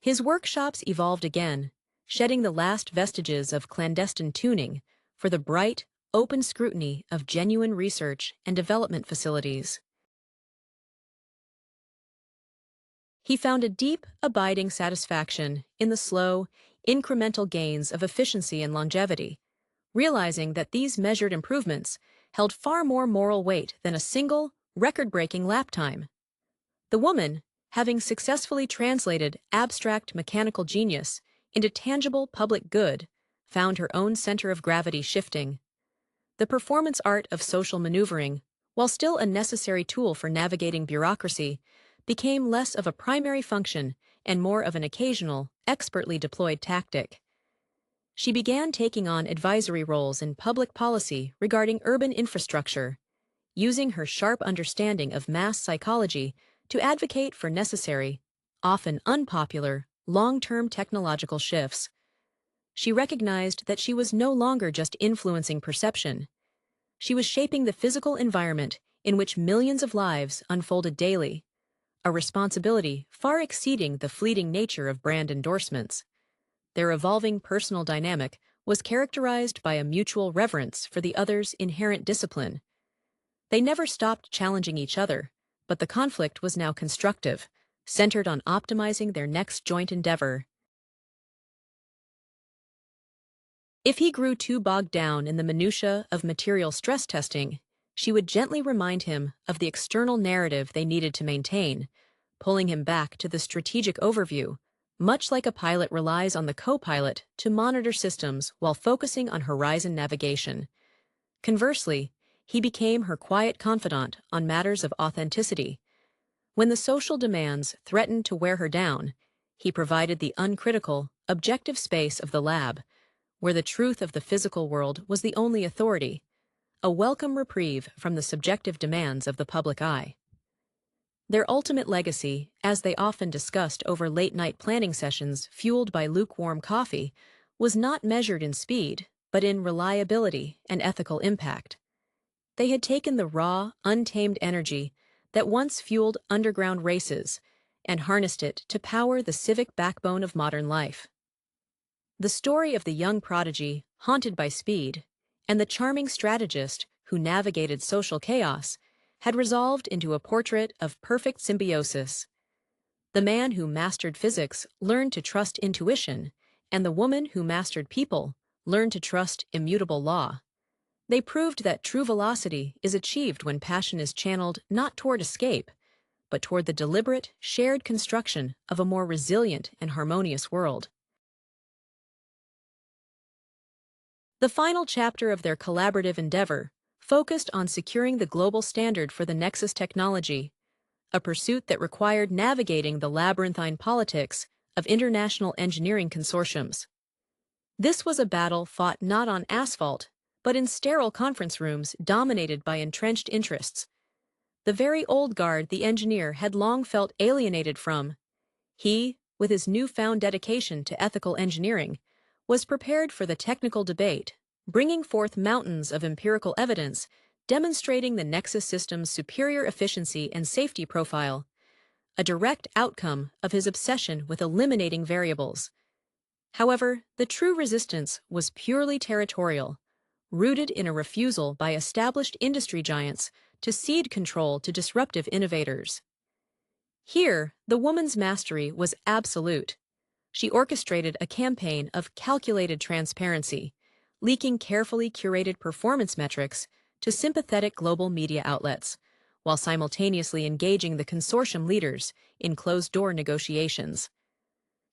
[SPEAKER 1] His workshops evolved again, shedding the last vestiges of clandestine tuning for the bright, open scrutiny of genuine research and development facilities. He found a deep, abiding satisfaction in the slow, incremental gains of efficiency and longevity, realizing that these measured improvements held far more moral weight than a single, record-breaking lap time. The woman, having successfully translated abstract mechanical genius into tangible public good, found her own center of gravity shifting. The performance art of social maneuvering, while still a necessary tool for navigating bureaucracy, became less of a primary function and more of an occasional, expertly deployed tactic. She began taking on advisory roles in public policy regarding urban infrastructure, using her sharp understanding of mass psychology to advocate for necessary, often unpopular, long-term technological shifts. She recognized that she was no longer just influencing perception. She was shaping the physical environment in which millions of lives unfolded daily, a responsibility far exceeding the fleeting nature of brand endorsements. Their evolving personal dynamic was characterized by a mutual reverence for the other's inherent discipline. They never stopped challenging each other, but the conflict was now constructive, centered on optimizing their next joint endeavor. If he grew too bogged down in the minutiae of material stress testing, she would gently remind him of the external narrative they needed to maintain, pulling him back to the strategic overview, much like a pilot relies on the co-pilot to monitor systems while focusing on horizon navigation. Conversely, he became her quiet confidant on matters of authenticity. When the social demands threatened to wear her down, he provided the uncritical, objective space of the lab, where the truth of the physical world was the only authority, a welcome reprieve from the subjective demands of the public eye. Their ultimate legacy, as they often discussed over late-night planning sessions fueled by lukewarm coffee, was not measured in speed, but in reliability and ethical impact. They had taken the raw, untamed energy that once fueled underground races and harnessed it to power the civic backbone of modern life. The story of the young prodigy, haunted by speed, and the charming strategist who navigated social chaos had resolved into a portrait of perfect symbiosis. The man who mastered physics learned to trust intuition, and the woman who mastered people learned to trust immutable law. They proved that true velocity is achieved when passion is channeled not toward escape, but toward the deliberate, shared construction of a more resilient and harmonious world. The final chapter of their collaborative endeavor focused on securing the global standard for the Nexus technology, a pursuit that required navigating the labyrinthine politics of international engineering consortiums. This was a battle fought not on asphalt, but in sterile conference rooms dominated by entrenched interests. The very old guard the engineer had long felt alienated from. He, with his newfound dedication to ethical engineering, was prepared for the technical debate, bringing forth mountains of empirical evidence demonstrating the Nexus system's superior efficiency and safety profile, a direct outcome of his obsession with eliminating variables. However, the true resistance was purely territorial, rooted in a refusal by established industry giants to cede control to disruptive innovators. Here, the woman's mastery was absolute. She orchestrated a campaign of calculated transparency, leaking carefully curated performance metrics to sympathetic global media outlets, while simultaneously engaging the consortium leaders in closed-door negotiations.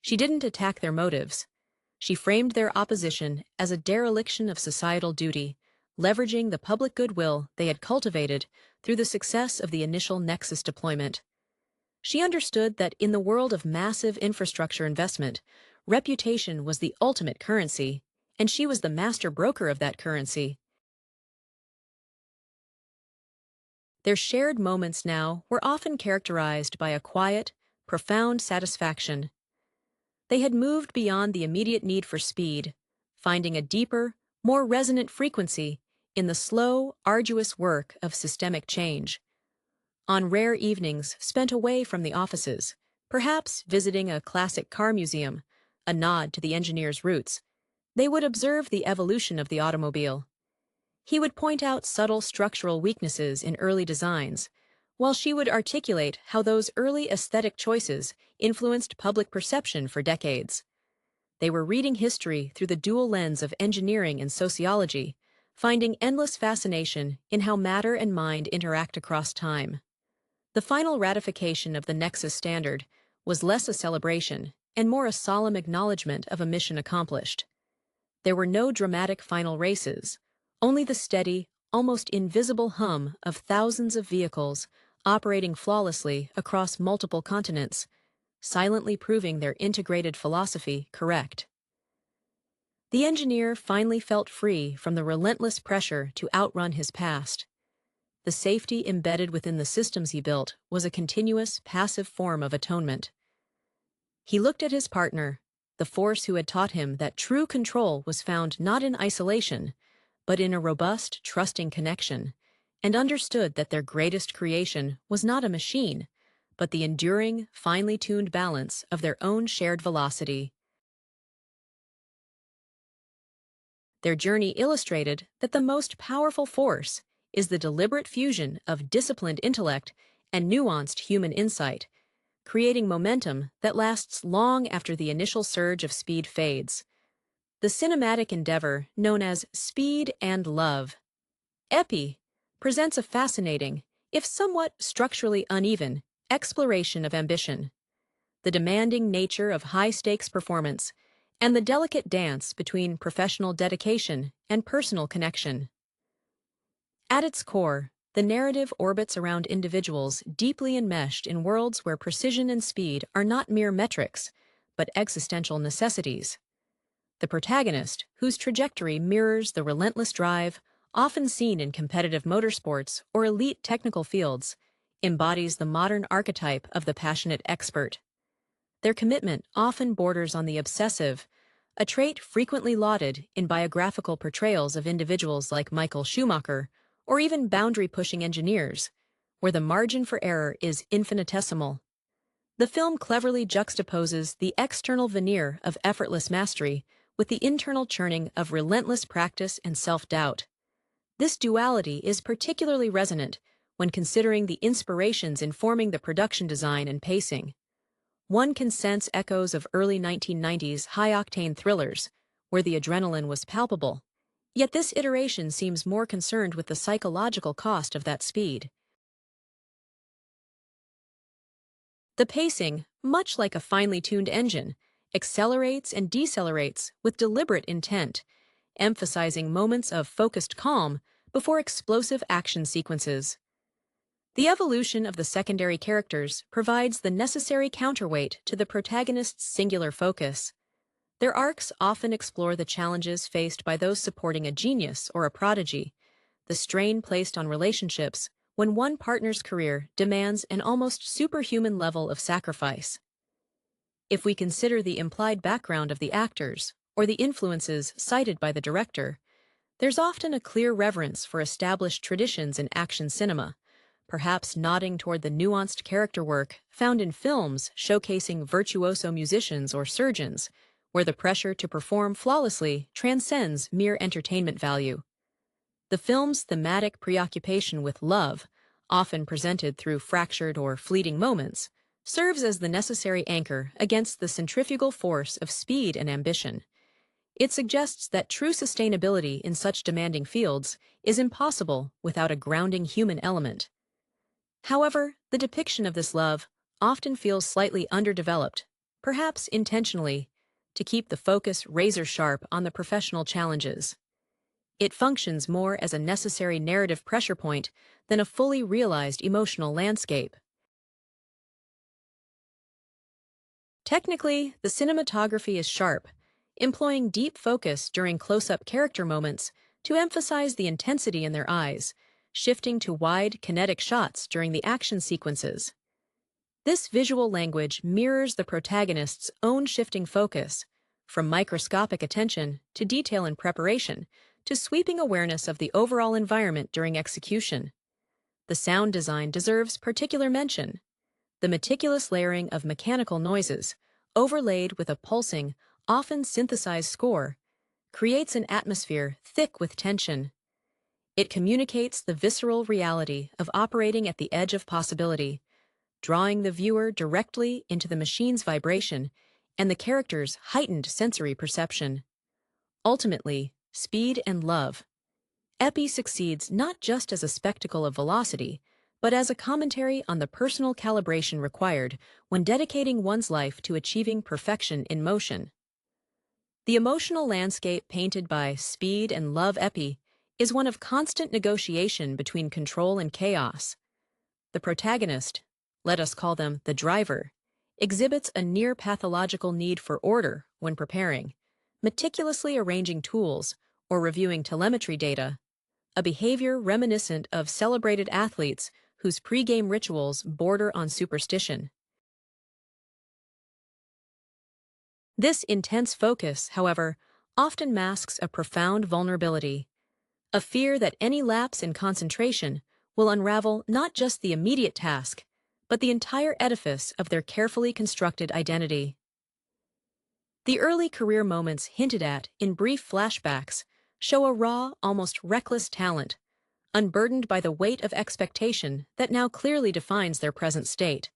[SPEAKER 1] She didn't attack their motives. She framed their opposition as a dereliction of societal duty, leveraging the public goodwill they had cultivated through the success of the initial Nexus deployment. She understood that in the world of massive infrastructure investment, reputation was the ultimate currency, and she was the master broker of that currency. Their shared moments now were often characterized by a quiet, profound satisfaction. They had moved beyond the immediate need for speed, finding a deeper, more resonant frequency in the slow, arduous work of systemic change. On rare evenings spent away from the offices, perhaps visiting a classic car museum, a nod to the engineer's roots, they would observe the evolution of the automobile. He would point out subtle structural weaknesses in early designs, while she would articulate how those early aesthetic choices influenced public perception for decades. They were reading history through the dual lens of engineering and sociology, finding endless fascination in how matter and mind interact across time. The final ratification of the Nexus standard was less a celebration and more a solemn acknowledgement of a mission accomplished. There were no dramatic final races, only the steady, almost invisible hum of thousands of vehicles operating flawlessly across multiple continents, silently proving their integrated philosophy correct. The engineer finally felt free from the relentless pressure to outrun his past. The safety embedded within the systems he built was a continuous, passive form of atonement. He looked at his partner, the force who had taught him that true control was found not in isolation, but in a robust, trusting connection, and understood that their greatest creation was not a machine, but the enduring, finely tuned balance of their own shared velocity. Their journey illustrated that the most powerful force is the deliberate fusion of disciplined intellect and nuanced human insight, creating momentum that lasts long after the initial surge of speed fades. The cinematic endeavor, known as Speed and Love, Epi, presents a fascinating, if somewhat structurally uneven, exploration of ambition, the demanding nature of high-stakes performance, and the delicate dance between professional dedication and personal connection. At its core, the narrative orbits around individuals deeply enmeshed in worlds where precision and speed are not mere metrics, but existential necessities. The protagonist, whose trajectory mirrors the relentless drive, often seen in competitive motorsports or elite technical fields, embodies the modern archetype of the passionate expert. Their commitment often borders on the obsessive, a trait frequently lauded in biographical portrayals of individuals like Michael Schumacher or even boundary-pushing engineers, where the margin for error is infinitesimal. The film cleverly juxtaposes the external veneer of effortless mastery with the internal churning of relentless practice and self-doubt. This duality is particularly resonant when considering the inspirations informing the production design and pacing. One can sense echoes of early 1990s high-octane thrillers, where the adrenaline was palpable. Yet this iteration seems more concerned with the psychological cost of that speed. The pacing, much like a finely tuned engine, accelerates and decelerates with deliberate intent, emphasizing moments of focused calm before explosive action sequences. The evolution of the secondary characters provides the necessary counterweight to the protagonist's singular focus. Their arcs often explore the challenges faced by those supporting a genius or a prodigy, the strain placed on relationships when one partner's career demands an almost superhuman level of sacrifice. If we consider the implied background of the actors, or the influences cited by the director, there's often a clear reverence for established traditions in action cinema, perhaps nodding toward the nuanced character work found in films showcasing virtuoso musicians or surgeons, where the pressure to perform flawlessly transcends mere entertainment value. The film's thematic preoccupation with love, often presented through fractured or fleeting moments, serves as the necessary anchor against the centrifugal force of speed and ambition. It suggests that true sustainability in such demanding fields is impossible without a grounding human element. However, the depiction of this love often feels slightly underdeveloped, perhaps intentionally, to keep the focus razor-sharp on the professional challenges. It functions more as a necessary narrative pressure point than a fully realized emotional landscape. Technically, the cinematography is sharp, employing deep focus during close-up character moments to emphasize the intensity in their eyes, shifting to wide, kinetic shots during the action sequences. This visual language mirrors the protagonist's own shifting focus, from microscopic attention to detail and preparation, to sweeping awareness of the overall environment during execution. The sound design deserves particular mention. The meticulous layering of mechanical noises, overlaid with a pulsing, often synthesized score, creates an atmosphere thick with tension. It communicates the visceral reality of operating at the edge of possibility, drawing the viewer directly into the machine's vibration and the character's heightened sensory perception. Ultimately, Speed and Love, Epi succeeds not just as a spectacle of velocity, but as a commentary on the personal calibration required when dedicating one's life to achieving perfection in motion. The emotional landscape painted by Speed and Love Epi is one of constant negotiation between control and chaos. The protagonist, let us call them the driver, exhibits a near-pathological need for order when preparing, meticulously arranging tools or reviewing telemetry data, a behavior reminiscent of celebrated athletes whose pre-game rituals border on superstition. This intense focus, however, often masks a profound vulnerability, a fear that any lapse in concentration will unravel not just the immediate task, but the entire edifice of their carefully constructed identity. The early career moments hinted at in brief flashbacks show a raw, almost reckless talent, unburdened by the weight of expectation that now clearly defines their present state.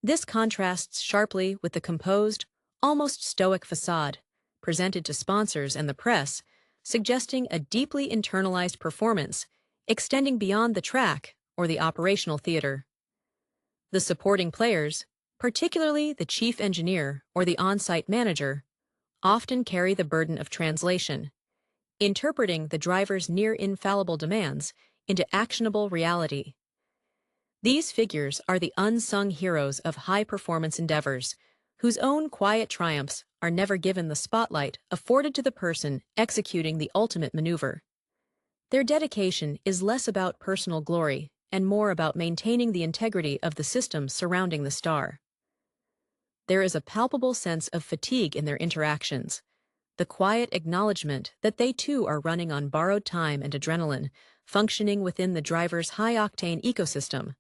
[SPEAKER 1] This contrasts sharply with the composed, almost stoic facade presented to sponsors and the press, suggesting a deeply internalized performance extending beyond the track or the operational theater. The supporting players, particularly the chief engineer or the on-site manager, often carry the burden of translation, interpreting the driver's near-infallible demands into actionable reality. These figures are the unsung heroes of high-performance endeavors, whose own quiet triumphs are never given the spotlight afforded to the person executing the ultimate maneuver. Their dedication is less about personal glory and more about maintaining the integrity of the system surrounding the star. There is a palpable sense of fatigue in their interactions, the quiet acknowledgement that they too are running on borrowed time and adrenaline, functioning within the driver's high-octane ecosystem.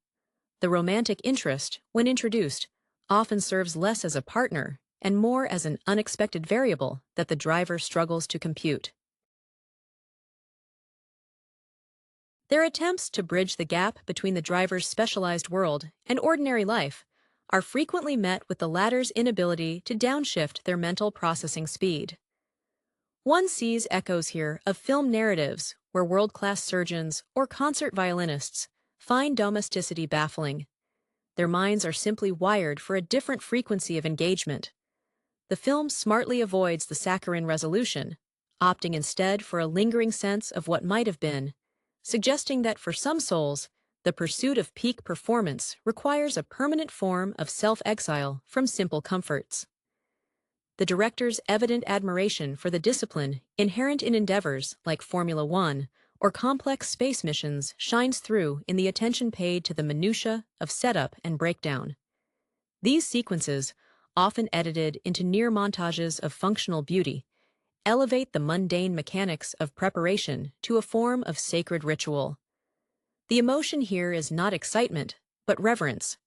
[SPEAKER 1] The romantic interest, when introduced, often serves less as a partner and more as an unexpected variable that the driver struggles to compute. Their attempts to bridge the gap between the driver's specialized world and ordinary life are frequently met with the latter's inability to downshift their mental processing speed. One sees echoes here of film narratives where world-class surgeons or concert violinists find domesticity baffling. Their minds are simply wired for a different frequency of engagement. The film smartly avoids the saccharine resolution, opting instead for a lingering sense of what might have been, suggesting that for some souls, the pursuit of peak performance requires a permanent form of self-exile from simple comforts. The director's evident admiration for the discipline inherent in endeavors like Formula One or complex space missions shines through in the attention paid to the minutiae of setup and breakdown. These sequences, often edited into near montages of functional beauty, elevate the mundane mechanics of preparation to a form of sacred ritual. The emotion here is not excitement, but reverence.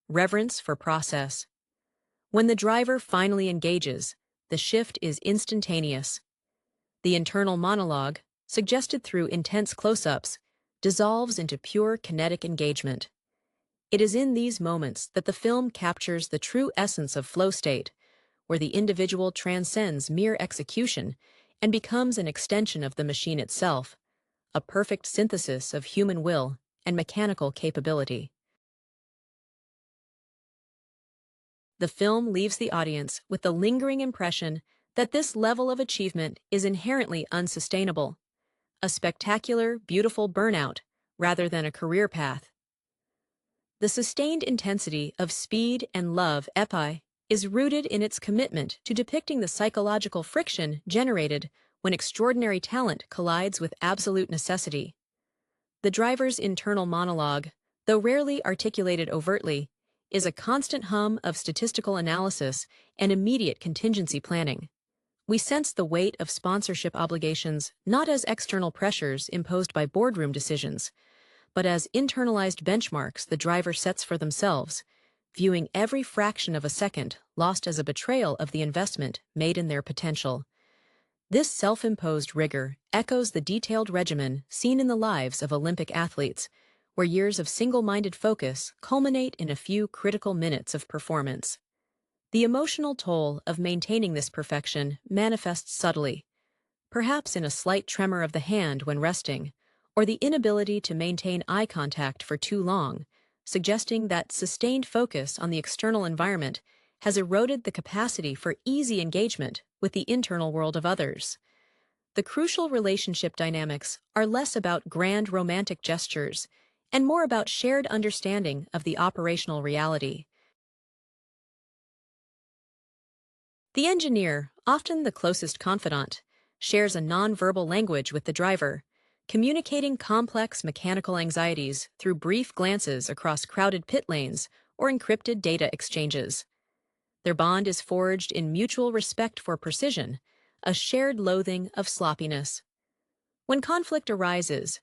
[SPEAKER 1] Reverence for process. When the driver finally engages, the shift is instantaneous. The internal monologue, suggested through intense close-ups, dissolves into pure kinetic engagement. It is in these moments that the film captures the true essence of flow state, where the individual transcends mere execution and becomes an extension of the machine itself, a perfect synthesis of human will and mechanical capability. The film leaves the audience with the lingering impression that this level of achievement is inherently unsustainable, a spectacular, beautiful burnout rather than a career path. The sustained intensity of Speed and Love epi is rooted in its commitment to depicting the psychological friction generated when extraordinary talent collides with absolute necessity. The driver's internal monologue, though rarely articulated overtly, is a constant hum of statistical analysis and immediate contingency planning. We sense the weight of sponsorship obligations not as external pressures imposed by boardroom decisions, but as internalized benchmarks the driver sets for themselves, viewing every fraction of a second lost as a betrayal of the investment made in their potential. This self-imposed rigor echoes the detailed regimen seen in the lives of Olympic athletes, where years of single-minded focus culminate in a few critical minutes of performance. The emotional toll of maintaining this perfection manifests subtly, perhaps in a slight tremor of the hand when resting, or the inability to maintain eye contact for too long, suggesting that sustained focus on the external environment has eroded the capacity for easy engagement with the internal world of others. The crucial relationship dynamics are less about grand romantic gestures and more about shared understanding of the operational reality. The engineer, often the closest confidant, shares a nonverbal language with the driver, communicating complex mechanical anxieties through brief glances across crowded pit lanes or encrypted data exchanges. Their bond is forged in mutual respect for precision, a shared loathing of sloppiness. When conflict arises,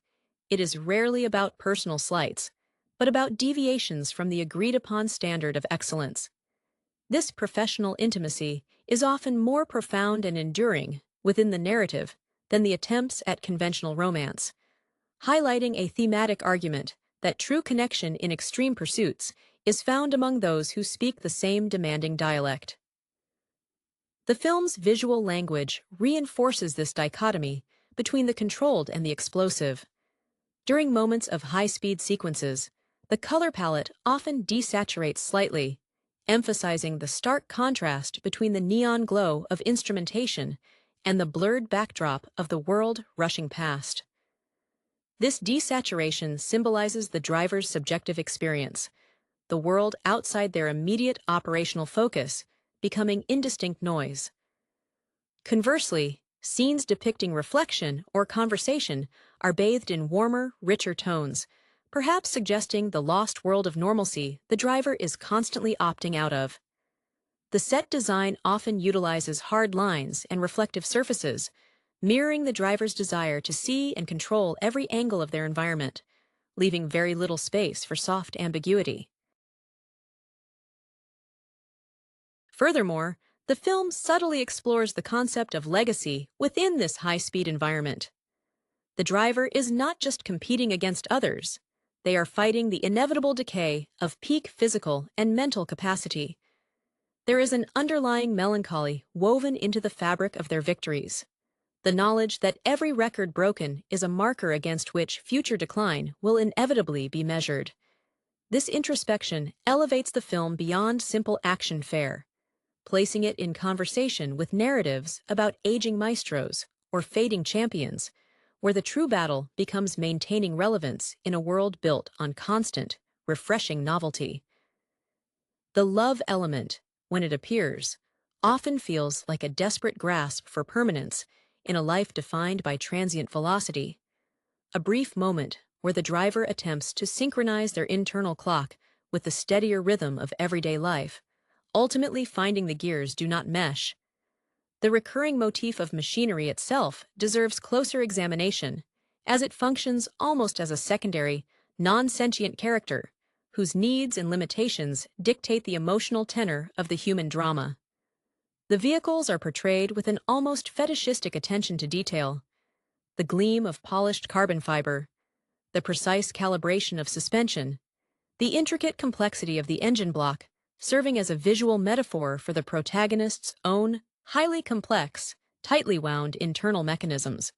[SPEAKER 1] it is rarely about personal slights, but about deviations from the agreed-upon standard of excellence. This professional intimacy is often more profound and enduring within the narrative than the attempts at conventional romance, highlighting a thematic argument that true connection in extreme pursuits is found among those who speak the same demanding dialect. The film's visual language reinforces this dichotomy between the controlled and the explosive. During moments of high-speed sequences, the color palette often desaturates slightly, emphasizing the stark contrast between the neon glow of instrumentation and the blurred backdrop of the world rushing past. This desaturation symbolizes the driver's subjective experience, the world outside their immediate operational focus becoming indistinct noise. Conversely, scenes depicting reflection or conversation are bathed in warmer, richer tones, perhaps suggesting the lost world of normalcy the driver is constantly opting out of. The set design often utilizes hard lines and reflective surfaces, mirroring the driver's desire to see and control every angle of their environment, leaving very little space for soft ambiguity. Furthermore, the film subtly explores the concept of legacy within this high-speed environment. The driver is not just competing against others, they are fighting the inevitable decay of peak physical and mental capacity. There is an underlying melancholy woven into the fabric of their victories, the knowledge that every record broken is a marker against which future decline will inevitably be measured. This introspection elevates the film beyond simple action fare, placing it in conversation with narratives about aging maestros or fading champions, where the true battle becomes maintaining relevance in a world built on constant, refreshing novelty. The love element, when it appears, often feels like a desperate grasp for permanence in a life defined by transient velocity, a brief moment where the driver attempts to synchronize their internal clock with the steadier rhythm of everyday life, ultimately finding the gears do not mesh. The recurring motif of machinery itself deserves closer examination, as it functions almost as a secondary, non-sentient character, whose needs and limitations dictate the emotional tenor of the human drama. The vehicles are portrayed with an almost fetishistic attention to detail. The gleam of polished carbon fiber, the precise calibration of suspension, the intricate complexity of the engine block, serving as a visual metaphor for the protagonist's own, highly complex, tightly wound internal mechanisms.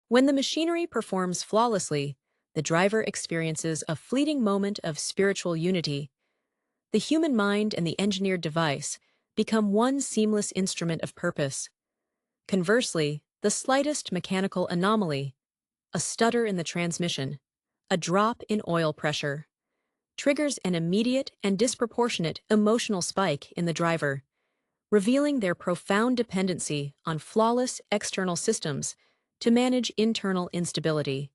[SPEAKER 1] When the machinery performs flawlessly, the driver experiences a fleeting moment of spiritual unity. The human mind and the engineered device become one seamless instrument of purpose. Conversely, the slightest mechanical anomaly, a stutter in the transmission, a drop in oil pressure, triggers an immediate and disproportionate emotional spike in the driver, revealing their profound dependency on flawless external systems to manage internal instability.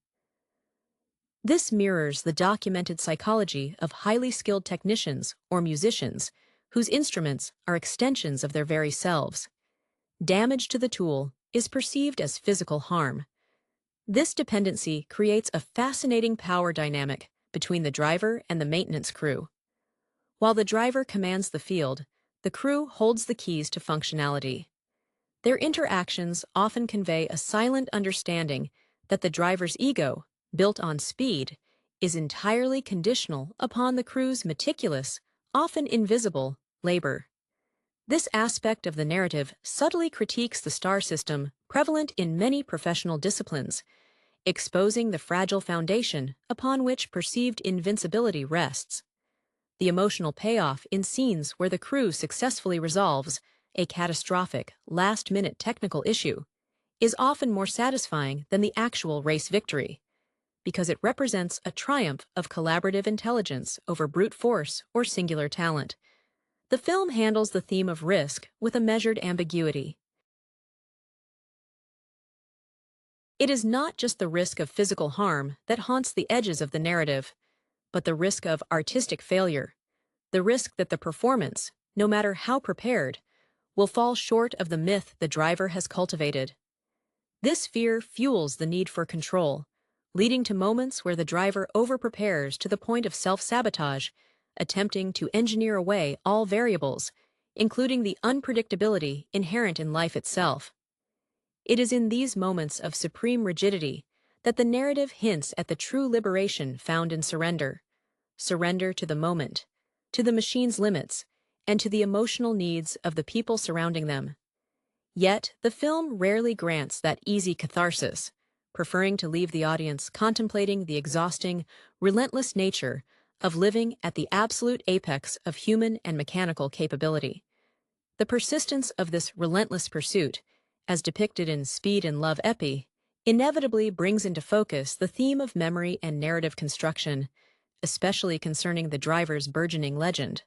[SPEAKER 1] This mirrors the documented psychology of highly skilled technicians or musicians whose instruments are extensions of their very selves. Damage to the tool is perceived as physical harm. This dependency creates a fascinating power dynamic between the driver and the maintenance crew. While the driver commands the field, the crew holds the keys to functionality. Their interactions often convey a silent understanding that the driver's ego, built on speed, is entirely conditional upon the crew's meticulous, often invisible, labor. This aspect of the narrative subtly critiques the star system prevalent in many professional disciplines, exposing the fragile foundation upon which perceived invincibility rests. The emotional payoff in scenes where the crew successfully resolves a catastrophic, last-minute technical issue is often more satisfying than the actual race victory, because it represents a triumph of collaborative intelligence over brute force or singular talent. The film handles the theme of risk with a measured ambiguity. It is not just the risk of physical harm that haunts the edges of the narrative, but the risk of artistic failure, the risk that the performance, no matter how prepared, will fall short of the myth the driver has cultivated. This fear fuels the need for control, leading to moments where the driver overprepares to the point of self-sabotage, attempting to engineer away all variables, including the unpredictability inherent in life itself. It is in these moments of supreme rigidity that the narrative hints at the true liberation found in surrender. Surrender to the moment, to the machine's limits, and to the emotional needs of the people surrounding them. Yet, the film rarely grants that easy catharsis, preferring to leave the audience contemplating the exhausting, relentless nature of living at the absolute apex of human and mechanical capability. The persistence of this relentless pursuit, as depicted in Speed and Love Epi, inevitably brings into focus the theme of memory and narrative construction, especially concerning the driver's burgeoning legend.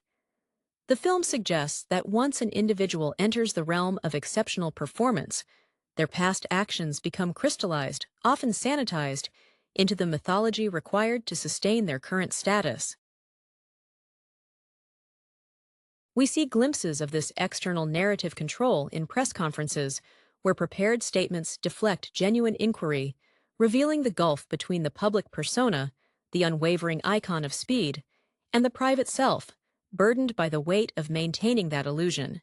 [SPEAKER 1] The film suggests that once an individual enters the realm of exceptional performance, their past actions become crystallized, often sanitized, into the mythology required to sustain their current status. We see glimpses of this external narrative control in press conferences, where prepared statements deflect genuine inquiry, revealing the gulf between the public persona, the unwavering icon of speed, and the private self, burdened by the weight of maintaining that illusion.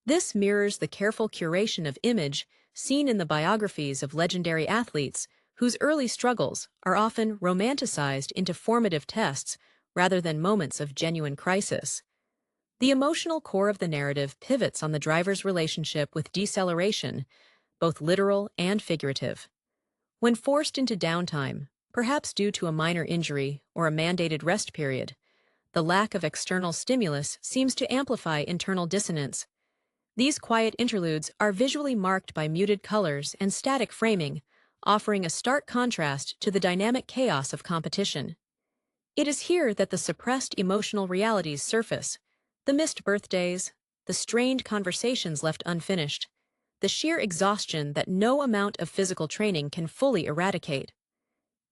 [SPEAKER 1] This mirrors the careful curation of image seen in the biographies of legendary athletes whose early struggles are often romanticized into formative tests rather than moments of genuine crisis. The emotional core of the narrative pivots on the driver's relationship with deceleration, both literal and figurative. When forced into downtime, perhaps due to a minor injury or a mandated rest period, the lack of external stimulus seems to amplify internal dissonance. These quiet interludes are visually marked by muted colors and static framing, offering a stark contrast to the dynamic chaos of competition. It is here that the suppressed emotional realities surface: the missed birthdays, the strained conversations left unfinished, the sheer exhaustion that no amount of physical training can fully eradicate.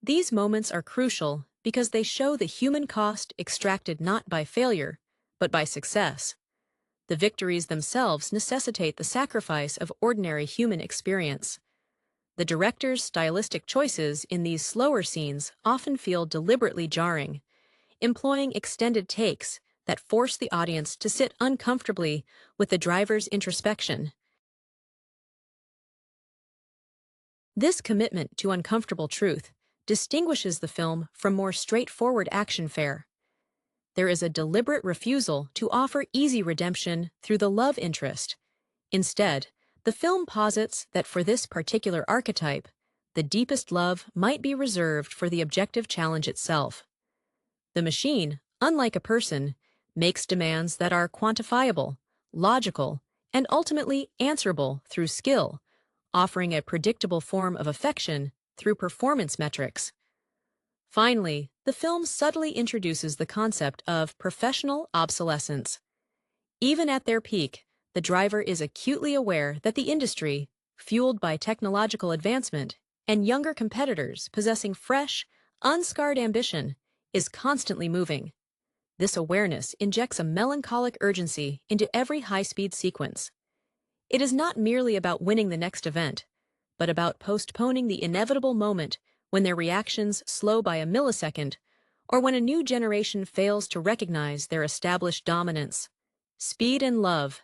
[SPEAKER 1] These moments are crucial because they show the human cost extracted not by failure, but by success. The victories themselves necessitate the sacrifice of ordinary human experience. The director's stylistic choices in these slower scenes often feel deliberately jarring, employing extended takes that force the audience to sit uncomfortably with the driver's introspection. This commitment to uncomfortable truth distinguishes the film from more straightforward action fare. There is a deliberate refusal to offer easy redemption through the love interest. Instead, the film posits that for this particular archetype, the deepest love might be reserved for the objective challenge itself. The machine, unlike a person, makes demands that are quantifiable, logical, and ultimately answerable through skill, offering a predictable form of affection through performance metrics. Finally, the film subtly introduces the concept of professional obsolescence. Even at their peak, the driver is acutely aware that the industry, fueled by technological advancement and younger competitors possessing fresh, unscarred ambition, is constantly moving. This awareness injects a melancholic urgency into every high-speed sequence. It is not merely about winning the next event, but about postponing the inevitable moment when their reactions slow by a millisecond, or when a new generation fails to recognize their established dominance. Speed and Love,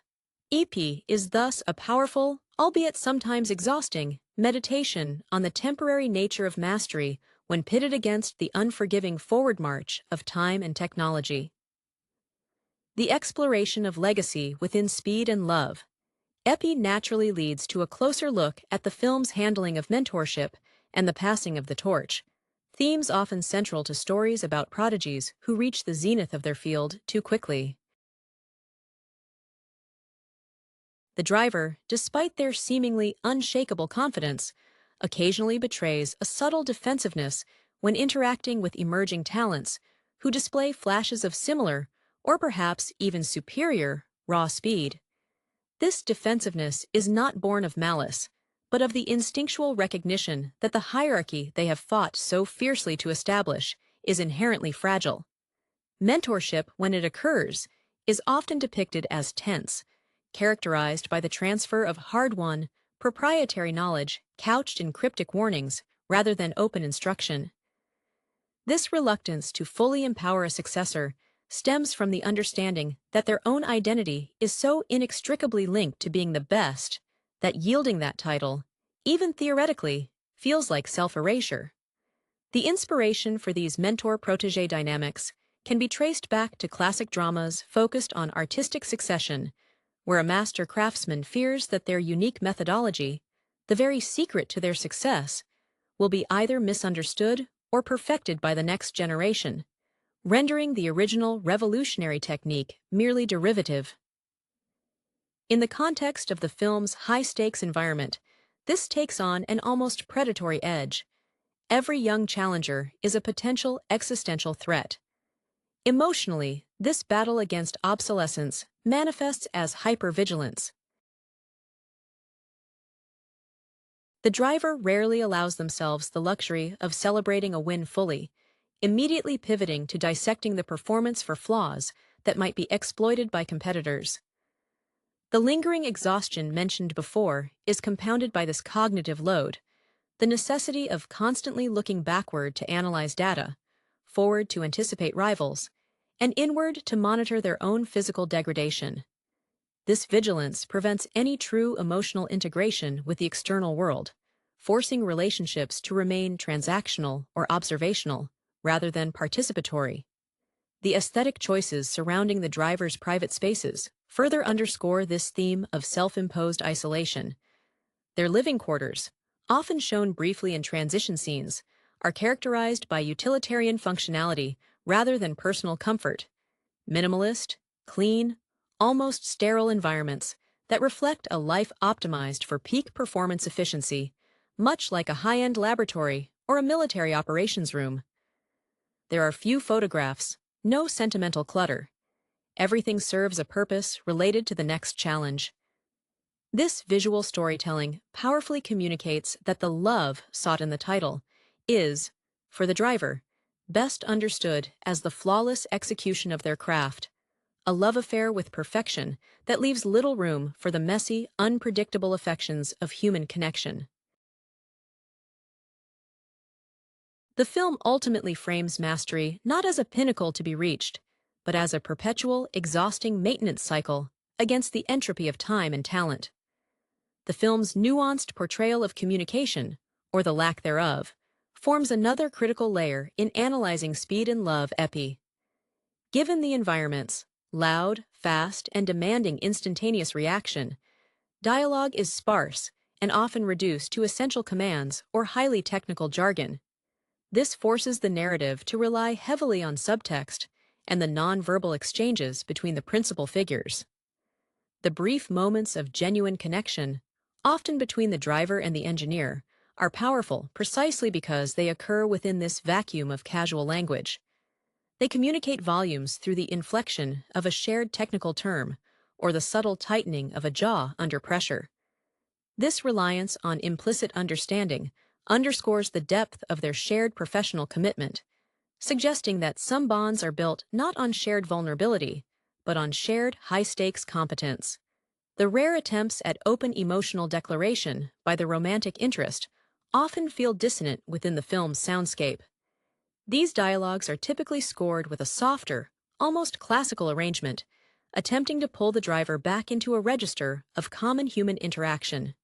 [SPEAKER 1] EP, is thus a powerful, albeit sometimes exhausting, meditation on the temporary nature of mastery when pitted against the unforgiving forward march of time and technology. The exploration of legacy within Speed and Love, Epi naturally leads to a closer look at the film's handling of mentorship and the passing of the torch, themes often central to stories about prodigies who reach the zenith of their field too quickly. The driver, despite their seemingly unshakable confidence, occasionally betrays a subtle defensiveness when interacting with emerging talents who display flashes of similar, or perhaps even superior, raw speed. This defensiveness is not born of malice, but of the instinctual recognition that the hierarchy they have fought so fiercely to establish is inherently fragile. Mentorship, when it occurs, is often depicted as tense, characterized by the transfer of hard-won, proprietary knowledge couched in cryptic warnings rather than open instruction. This reluctance to fully empower a successor stems from the understanding that their own identity is so inextricably linked to being the best that yielding that title, even theoretically, feels like self-erasure. The inspiration for these mentor-protege dynamics can be traced back to classic dramas focused on artistic succession, where a master craftsman fears that their unique methodology, the very secret to their success, will be either misunderstood or perfected by the next generation, rendering the original revolutionary technique merely derivative. In the context of the film's high-stakes environment, this takes on an almost predatory edge. Every young challenger is a potential existential threat. Emotionally, this battle against obsolescence manifests as hypervigilance. The driver rarely allows themselves the luxury of celebrating a win fully, immediately pivoting to dissecting the performance for flaws that might be exploited by competitors. The lingering exhaustion mentioned before is compounded by this cognitive load, the necessity of constantly looking backward to analyze data, forward to anticipate rivals, and inward to monitor their own physical degradation. This vigilance prevents any true emotional integration with the external world, forcing relationships to remain transactional or observational rather than participatory. The aesthetic choices surrounding the driver's private spaces further underscore this theme of self-imposed isolation. Their living quarters, often shown briefly in transition scenes, are characterized by utilitarian functionality rather than personal comfort. Minimalist, clean, almost sterile environments that reflect a life optimized for peak performance efficiency, much like a high-end laboratory or a military operations room. There are few photographs, no sentimental clutter. Everything serves a purpose related to the next challenge. This visual storytelling powerfully communicates that the love sought in the title is, for the driver, best understood as the flawless execution of their craft, a love affair with perfection that leaves little room for the messy, unpredictable affections of human connection. The film ultimately frames mastery not as a pinnacle to be reached, but as a perpetual, exhausting maintenance cycle against the entropy of time and talent. The film's nuanced portrayal of communication, or the lack thereof, forms another critical layer in analyzing speed and love epi. Given the environment's loud, fast, and demanding instantaneous reaction, dialogue is sparse and often reduced to essential commands or highly technical jargon. This forces the narrative to rely heavily on subtext and the non-verbal exchanges between the principal figures. The brief moments of genuine connection, often between the driver and the engineer, are powerful precisely because they occur within this vacuum of casual language. They communicate volumes through the inflection of a shared technical term or the subtle tightening of a jaw under pressure. This reliance on implicit understanding underscores the depth of their shared professional commitment, suggesting that some bonds are built not on shared vulnerability, but on shared high-stakes competence. The rare attempts at open emotional declaration by the romantic interest often feel dissonant within the film's soundscape. These dialogues are typically scored with a softer, almost classical arrangement, attempting to pull the driver back into a register of common human interaction.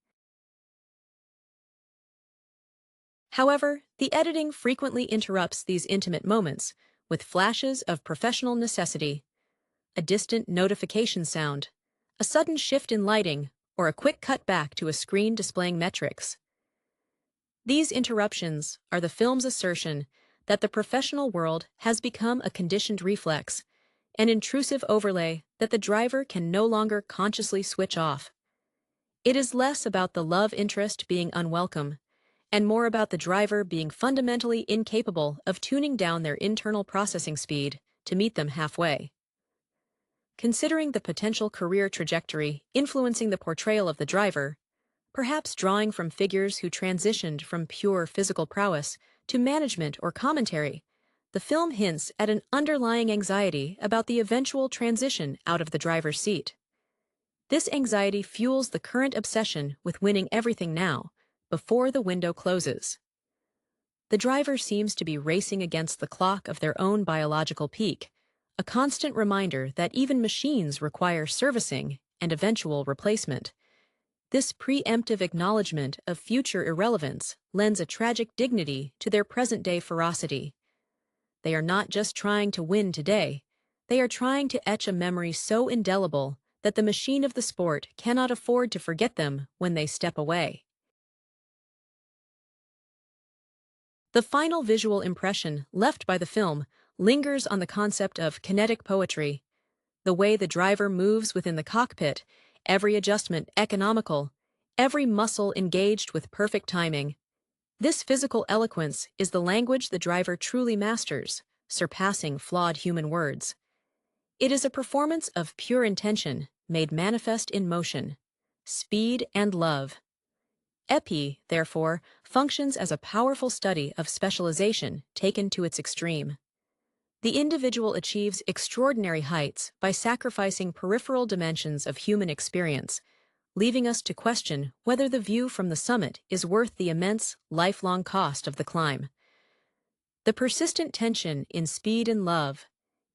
[SPEAKER 1] However, the editing frequently interrupts these intimate moments with flashes of professional necessity, a distant notification sound, a sudden shift in lighting, or a quick cut back to a screen displaying metrics. These interruptions are the film's assertion that the professional world has become a conditioned reflex, an intrusive overlay that the driver can no longer consciously switch off. It is less about the love interest being unwelcome, and more about the driver being fundamentally incapable of tuning down their internal processing speed to meet them halfway. Considering the potential career trajectory influencing the portrayal of the driver, perhaps drawing from figures who transitioned from pure physical prowess to management or commentary, the film hints at an underlying anxiety about the eventual transition out of the driver's seat. This anxiety fuels the current obsession with winning everything now, before the window closes. The driver seems to be racing against the clock of their own biological peak, a constant reminder that even machines require servicing and eventual replacement. This preemptive acknowledgement of future irrelevance lends a tragic dignity to their present-day ferocity. They are not just trying to win today, they are trying to etch a memory so indelible that the machine of the sport cannot afford to forget them when they step away. The final visual impression left by the film lingers on the concept of kinetic poetry, the way the driver moves within the cockpit, every adjustment economical, every muscle engaged with perfect timing. This physical eloquence is the language the driver truly masters, surpassing flawed human words. It is a performance of pure intention, made manifest in motion, speed and love. Epi, therefore, functions as a powerful study of specialization taken to its extreme. The individual achieves extraordinary heights by sacrificing peripheral dimensions of human experience, leaving us to question whether the view from the summit is worth the immense, lifelong cost of the climb. The persistent tension in speed and love,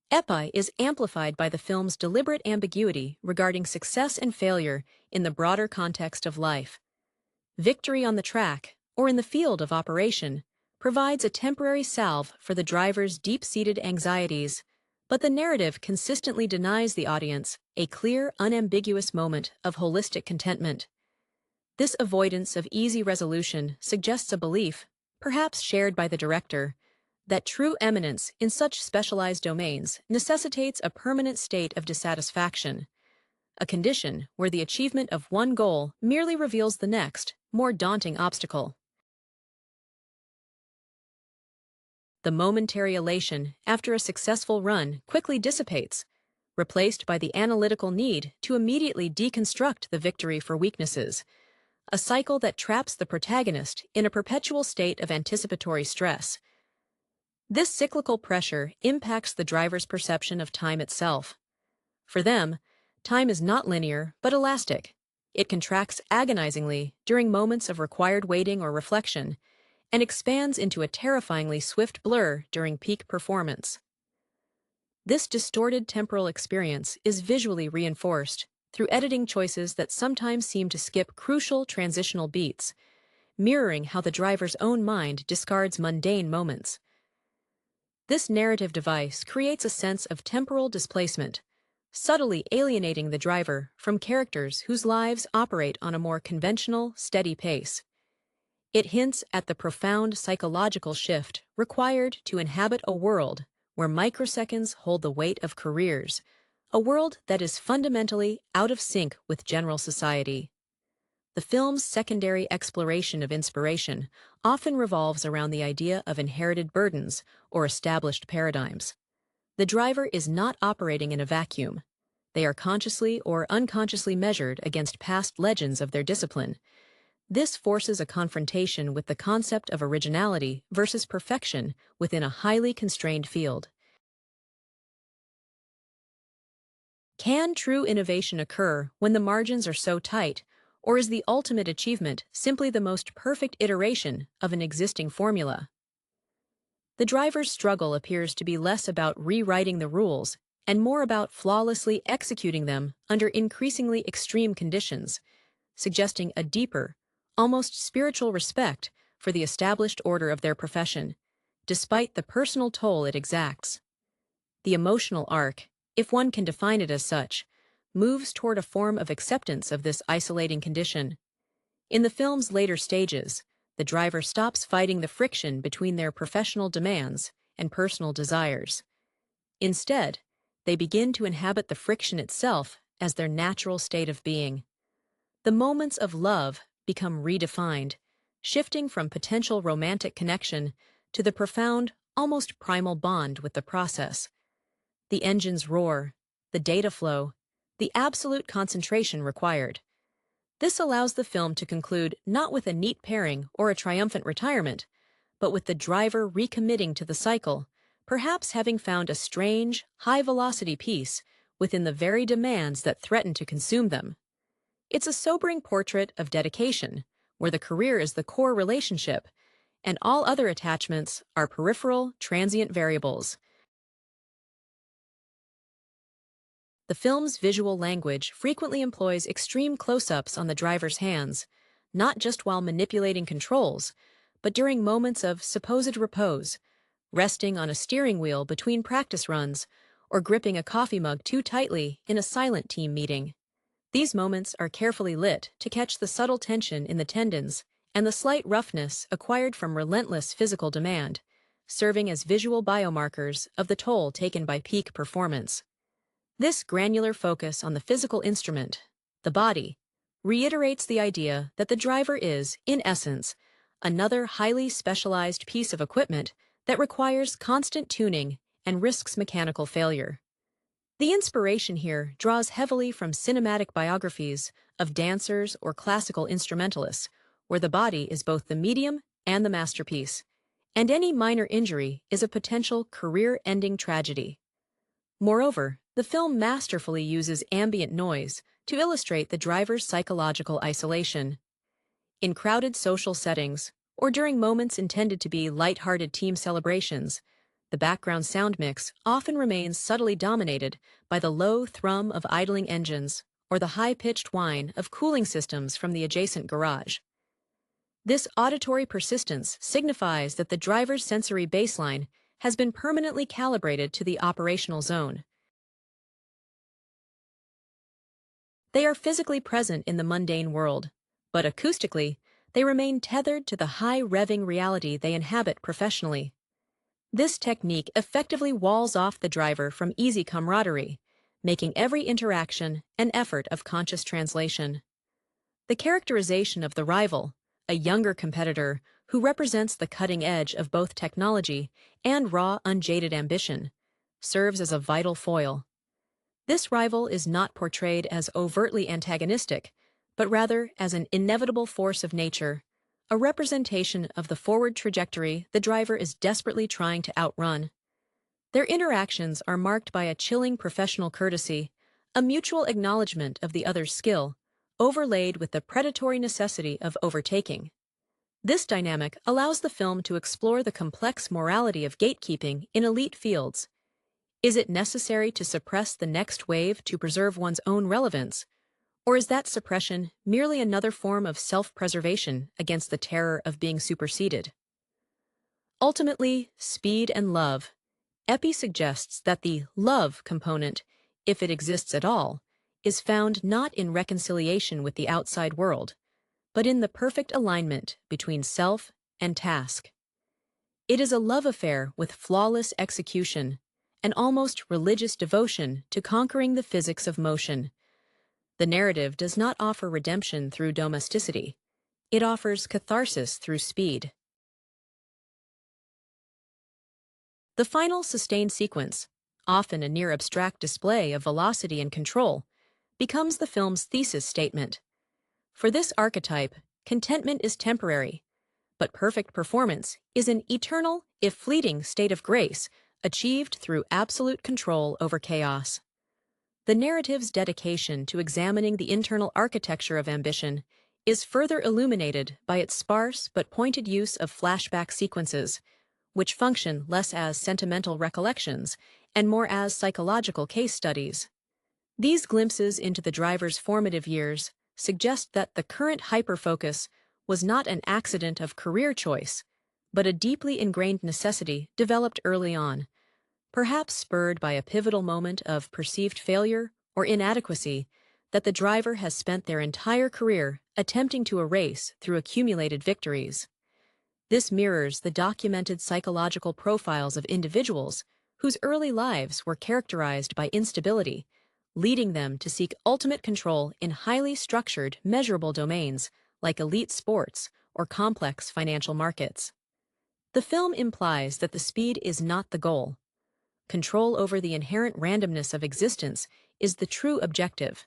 [SPEAKER 1] Epi, is amplified by the film's deliberate ambiguity regarding success and failure in the broader context of life. Victory on the track, or in the field of operation, provides a temporary salve for the driver's deep-seated anxieties, but the narrative consistently denies the audience a clear, unambiguous moment of holistic contentment. This avoidance of easy resolution suggests a belief, perhaps shared by the director, that true eminence in such specialized domains necessitates a permanent state of dissatisfaction, a condition where the achievement of one goal merely reveals the next, more daunting obstacle. The momentary elation after a successful run quickly dissipates, replaced by the analytical need to immediately deconstruct the victory for weaknesses, a cycle that traps the protagonist in a perpetual state of anticipatory stress. This cyclical pressure impacts the driver's perception of time itself. For them, time is not linear but elastic. It contracts agonizingly during moments of required waiting or reflection, and expands into a terrifyingly swift blur during peak performance. This distorted temporal experience is visually reinforced through editing choices that sometimes seem to skip crucial transitional beats, mirroring how the driver's own mind discards mundane moments. This narrative device creates a sense of temporal displacement, subtly alienating the driver from characters whose lives operate on a more conventional, steady pace. It hints at the profound psychological shift required to inhabit a world where microseconds hold the weight of careers, a world that is fundamentally out of sync with general society. The film's secondary exploration of inspiration often revolves around the idea of inherited burdens or established paradigms. The driver is not operating in a vacuum. They are consciously or unconsciously measured against past legends of their discipline. This forces a confrontation with the concept of originality versus perfection within a highly constrained field. Can true innovation occur when the margins are so tight, or is the ultimate achievement simply the most perfect iteration of an existing formula? The driver's struggle appears to be less about rewriting the rules and more about flawlessly executing them under increasingly extreme conditions, suggesting a deeper, almost spiritual respect for the established order of their profession, despite the personal toll it exacts. The emotional arc, if one can define it as such, moves toward a form of acceptance of this isolating condition. In the film's later stages, the driver stops fighting the friction between their professional demands and personal desires. Instead, they begin to inhabit the friction itself as their natural state of being. The moments of love become redefined, shifting from potential romantic connection to the profound, almost primal bond with the process. The engines roar, the data flow, the absolute concentration required. This allows the film to conclude not with a neat pairing or a triumphant retirement, but with the driver recommitting to the cycle, perhaps having found a strange, high-velocity peace within the very demands that threaten to consume them. It's a sobering portrait of dedication, where the career is the core relationship, and all other attachments are peripheral, transient variables. The film's visual language frequently employs extreme close-ups on the driver's hands, not just while manipulating controls, but during moments of supposed repose, resting on a steering wheel between practice runs, or gripping a coffee mug too tightly in a silent team meeting. These moments are carefully lit to catch the subtle tension in the tendons and the slight roughness acquired from relentless physical demand, serving as visual biomarkers of the toll taken by peak performance. This granular focus on the physical instrument, the body, reiterates the idea that the driver is, in essence, another highly specialized piece of equipment that requires constant tuning and risks mechanical failure. The inspiration here draws heavily from cinematic biographies of dancers or classical instrumentalists, where the body is both the medium and the masterpiece, and any minor injury is a potential career-ending tragedy. Moreover, the film masterfully uses ambient noise to illustrate the driver's psychological isolation. In crowded social settings, or during moments intended to be light-hearted team celebrations, the background sound mix often remains subtly dominated by the low thrum of idling engines or the high-pitched whine of cooling systems from the adjacent garage. This auditory persistence signifies that the driver's sensory baseline has been permanently calibrated to the operational zone. They are physically present in the mundane world, but acoustically, they remain tethered to the high-revving reality they inhabit professionally. This technique effectively walls off the driver from easy camaraderie, making every interaction an effort of conscious translation. The characterization of the rival, a younger competitor who represents the cutting edge of both technology and raw, unjaded ambition, serves as a vital foil. This rival is not portrayed as overtly antagonistic, but rather as an inevitable force of nature, a representation of the forward trajectory the driver is desperately trying to outrun. Their interactions are marked by a chilling professional courtesy, a mutual acknowledgement of the other's skill, overlaid with the predatory necessity of overtaking. This dynamic allows the film to explore the complex morality of gatekeeping in elite fields. Is it necessary to suppress the next wave to preserve one's own relevance? Or is that suppression merely another form of self-preservation against the terror of being superseded? Ultimately, speed and love. Epi suggests that the love component, if it exists at all, is found not in reconciliation with the outside world, but in the perfect alignment between self and task. It is a love affair with flawless execution, an almost religious devotion to conquering the physics of motion. The narrative does not offer redemption through domesticity. It offers catharsis through speed. The final sustained sequence, often a near-abstract display of velocity and control, becomes the film's thesis statement. For this archetype, contentment is temporary, but perfect performance is an eternal, if fleeting, state of grace achieved through absolute control over chaos. The narrative's dedication to examining the internal architecture of ambition is further illuminated by its sparse but pointed use of flashback sequences, which function less as sentimental recollections and more as psychological case studies. These glimpses into the driver's formative years suggest that the current hyperfocus was not an accident of career choice, but a deeply ingrained necessity developed early on, perhaps spurred by a pivotal moment of perceived failure or inadequacy that the driver has spent their entire career attempting to erase through accumulated victories. This mirrors the documented psychological profiles of individuals whose early lives were characterized by instability, leading them to seek ultimate control in highly structured, measurable domains like elite sports or complex financial markets. The film implies that the speed is not the goal. Control over the inherent randomness of existence is the true objective.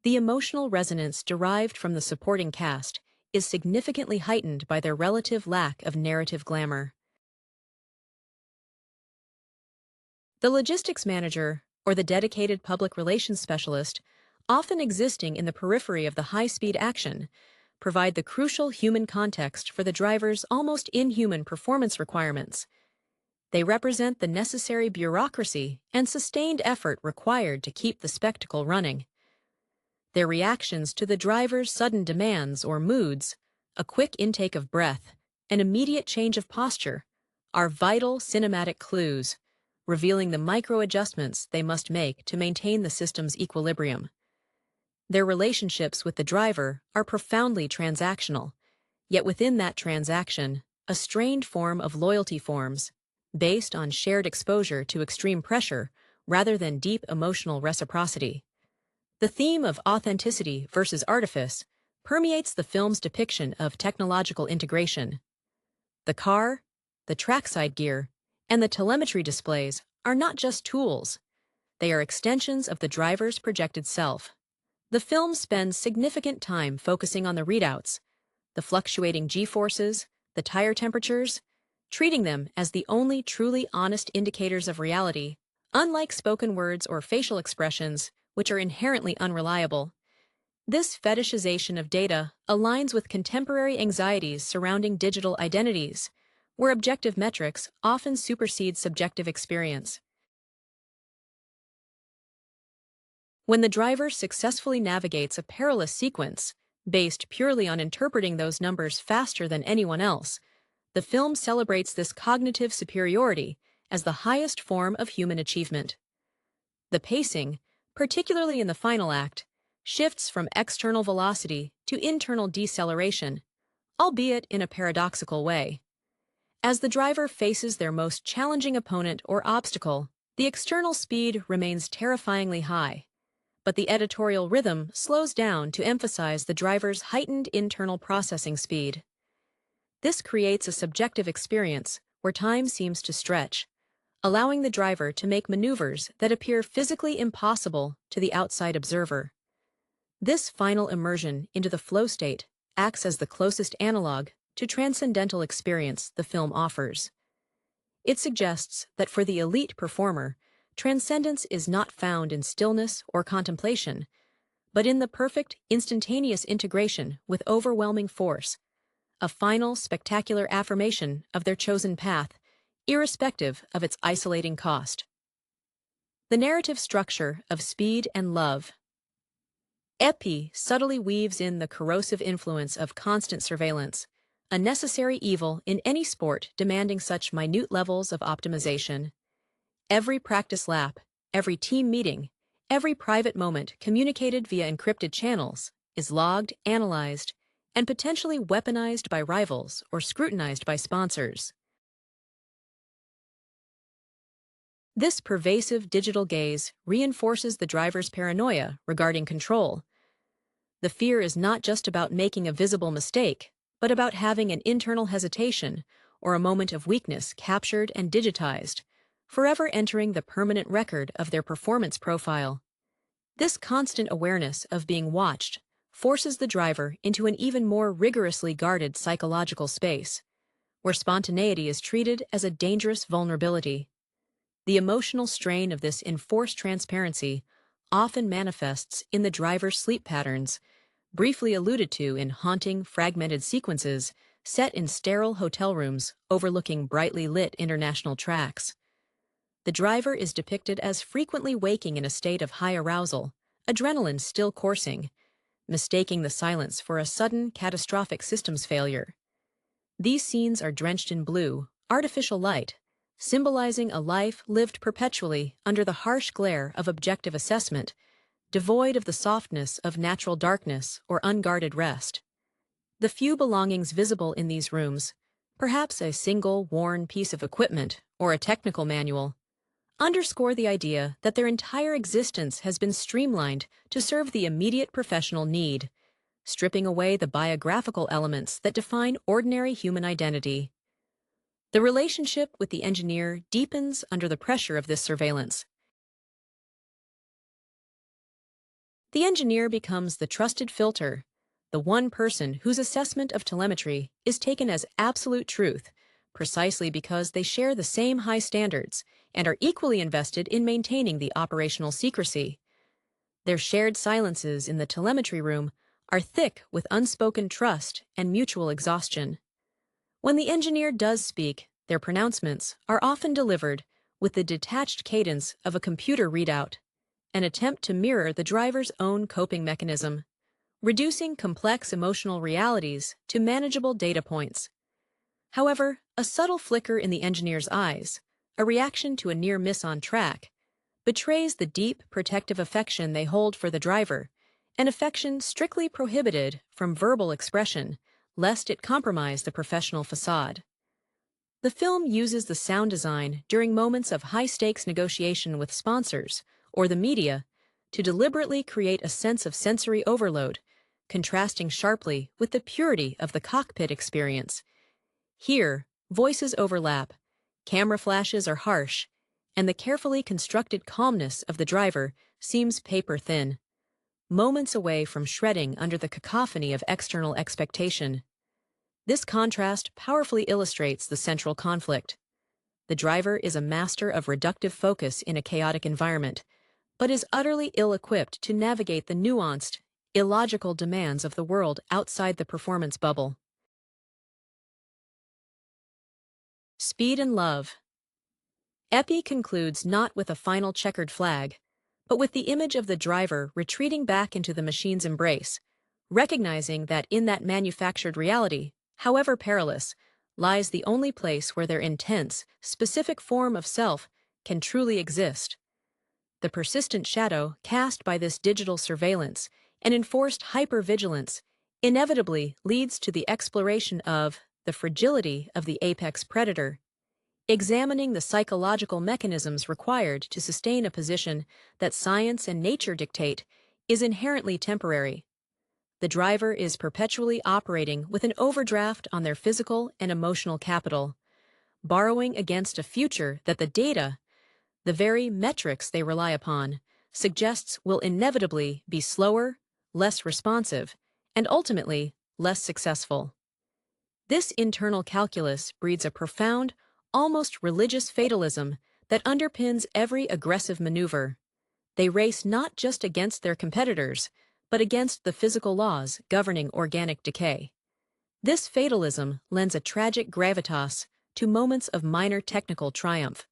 [SPEAKER 1] The emotional resonance derived from the supporting cast is significantly heightened by their relative lack of narrative glamour. The logistics manager, or the dedicated public relations specialist, often existing in the periphery of the high-speed action, provide the crucial human context for the driver's almost inhuman performance requirements. They represent the necessary bureaucracy and sustained effort required to keep the spectacle running. Their reactions to the driver's sudden demands or moods, a quick intake of breath, an immediate change of posture, are vital cinematic clues, revealing the micro-adjustments they must make to maintain the system's equilibrium. Their relationships with the driver are profoundly transactional, yet within that transaction, a strained form of loyalty forms, based on shared exposure to extreme pressure rather than deep emotional reciprocity. The theme of authenticity versus artifice permeates the film's depiction of technological integration. The car, the trackside gear, and the telemetry displays are not just tools. They are extensions of the driver's projected self. The film spends significant time focusing on the readouts, the fluctuating G-forces, the tire temperatures, treating them as the only truly honest indicators of reality, unlike spoken words or facial expressions, which are inherently unreliable. This fetishization of data aligns with contemporary anxieties surrounding digital identities, where objective metrics often supersede subjective experience. When the driver successfully navigates a perilous sequence, based purely on interpreting those numbers faster than anyone else, the film celebrates this cognitive superiority as the highest form of human achievement. The pacing, particularly in the final act, shifts from external velocity to internal deceleration, albeit in a paradoxical way. As the driver faces their most challenging opponent or obstacle, the external speed remains terrifyingly high, but the editorial rhythm slows down to emphasize the driver's heightened internal processing speed. This creates a subjective experience where time seems to stretch, allowing the driver to make maneuvers that appear physically impossible to the outside observer. This final immersion into the flow state acts as the closest analog to transcendental experience the film offers. It suggests that for the elite performer, transcendence is not found in stillness or contemplation, but in the perfect, instantaneous integration with overwhelming force, a final, spectacular affirmation of their chosen path, irrespective of its isolating cost. The narrative structure of Speed and Love. Epi subtly weaves in the corrosive influence of constant surveillance, a necessary evil in any sport demanding such minute levels of optimization. Every practice lap, every team meeting, every private moment communicated via encrypted channels is logged, analyzed, and potentially weaponized by rivals or scrutinized by sponsors. This pervasive digital gaze reinforces the driver's paranoia regarding control. The fear is not just about making a visible mistake, but about having an internal hesitation or a moment of weakness captured and digitized, forever entering the permanent record of their performance profile. This constant awareness of being watched forces the driver into an even more rigorously guarded psychological space, where spontaneity is treated as a dangerous vulnerability. The emotional strain of this enforced transparency often manifests in the driver's sleep patterns, briefly alluded to in haunting, fragmented sequences set in sterile hotel rooms overlooking brightly lit international tracks. The driver is depicted as frequently waking in a state of high arousal, adrenaline still coursing, mistaking the silence for a sudden, catastrophic systems failure. These scenes are drenched in blue, artificial light, symbolizing a life lived perpetually under the harsh glare of objective assessment, devoid of the softness of natural darkness or unguarded rest. The few belongings visible in these rooms, perhaps a single worn piece of equipment or a technical manual, underscore the idea that their entire existence has been streamlined to serve the immediate professional need, stripping away the biographical elements that define ordinary human identity. The relationship with the engineer deepens under the pressure of this surveillance. The engineer becomes the trusted filter, the one person whose assessment of telemetry is taken as absolute truth, precisely because they share the same high standards and are equally invested in maintaining the operational secrecy. Their shared silences in the telemetry room are thick with unspoken trust and mutual exhaustion. When the engineer does speak, Their pronouncements are often delivered with the detached cadence of a computer readout, an attempt to mirror the driver's own coping mechanism, reducing complex emotional realities to manageable data points. However, a subtle flicker in the engineer's eyes, a reaction to a near miss on track, betrays the deep protective affection they hold for the driver, an affection strictly prohibited from verbal expression, lest it compromise the professional facade. The film uses the sound design during moments of high-stakes negotiation with sponsors or the media to deliberately create a sense of sensory overload, contrasting sharply with the purity of the cockpit experience. Here, voices overlap, camera flashes are harsh, and the carefully constructed calmness of the driver seems paper-thin, moments away from shredding under the cacophony of external expectation. This contrast powerfully illustrates the central conflict. The driver is a master of reductive focus in a chaotic environment, but is utterly ill-equipped to navigate the nuanced, illogical demands of the world outside the performance bubble. Speed and Love. Epi concludes not with a final checkered flag, but with the image of the driver retreating back into the machine's embrace, recognizing that in that manufactured reality, however perilous, lies the only place where their intense, specific form of self can truly exist. The persistent shadow cast by this digital surveillance and enforced hypervigilance inevitably leads to the exploration of the fragility of the apex predator, examining the psychological mechanisms required to sustain a position that science and nature dictate is inherently temporary. The driver is perpetually operating with an overdraft on their physical and emotional capital, borrowing against a future that the data, the very metrics they rely upon, suggests will inevitably be slower, less responsive, and ultimately less successful. This internal calculus breeds a profound, almost religious fatalism that underpins every aggressive maneuver. They race not just against their competitors, but against the physical laws governing organic decay. This fatalism lends a tragic gravitas to moments of minor technical triumph.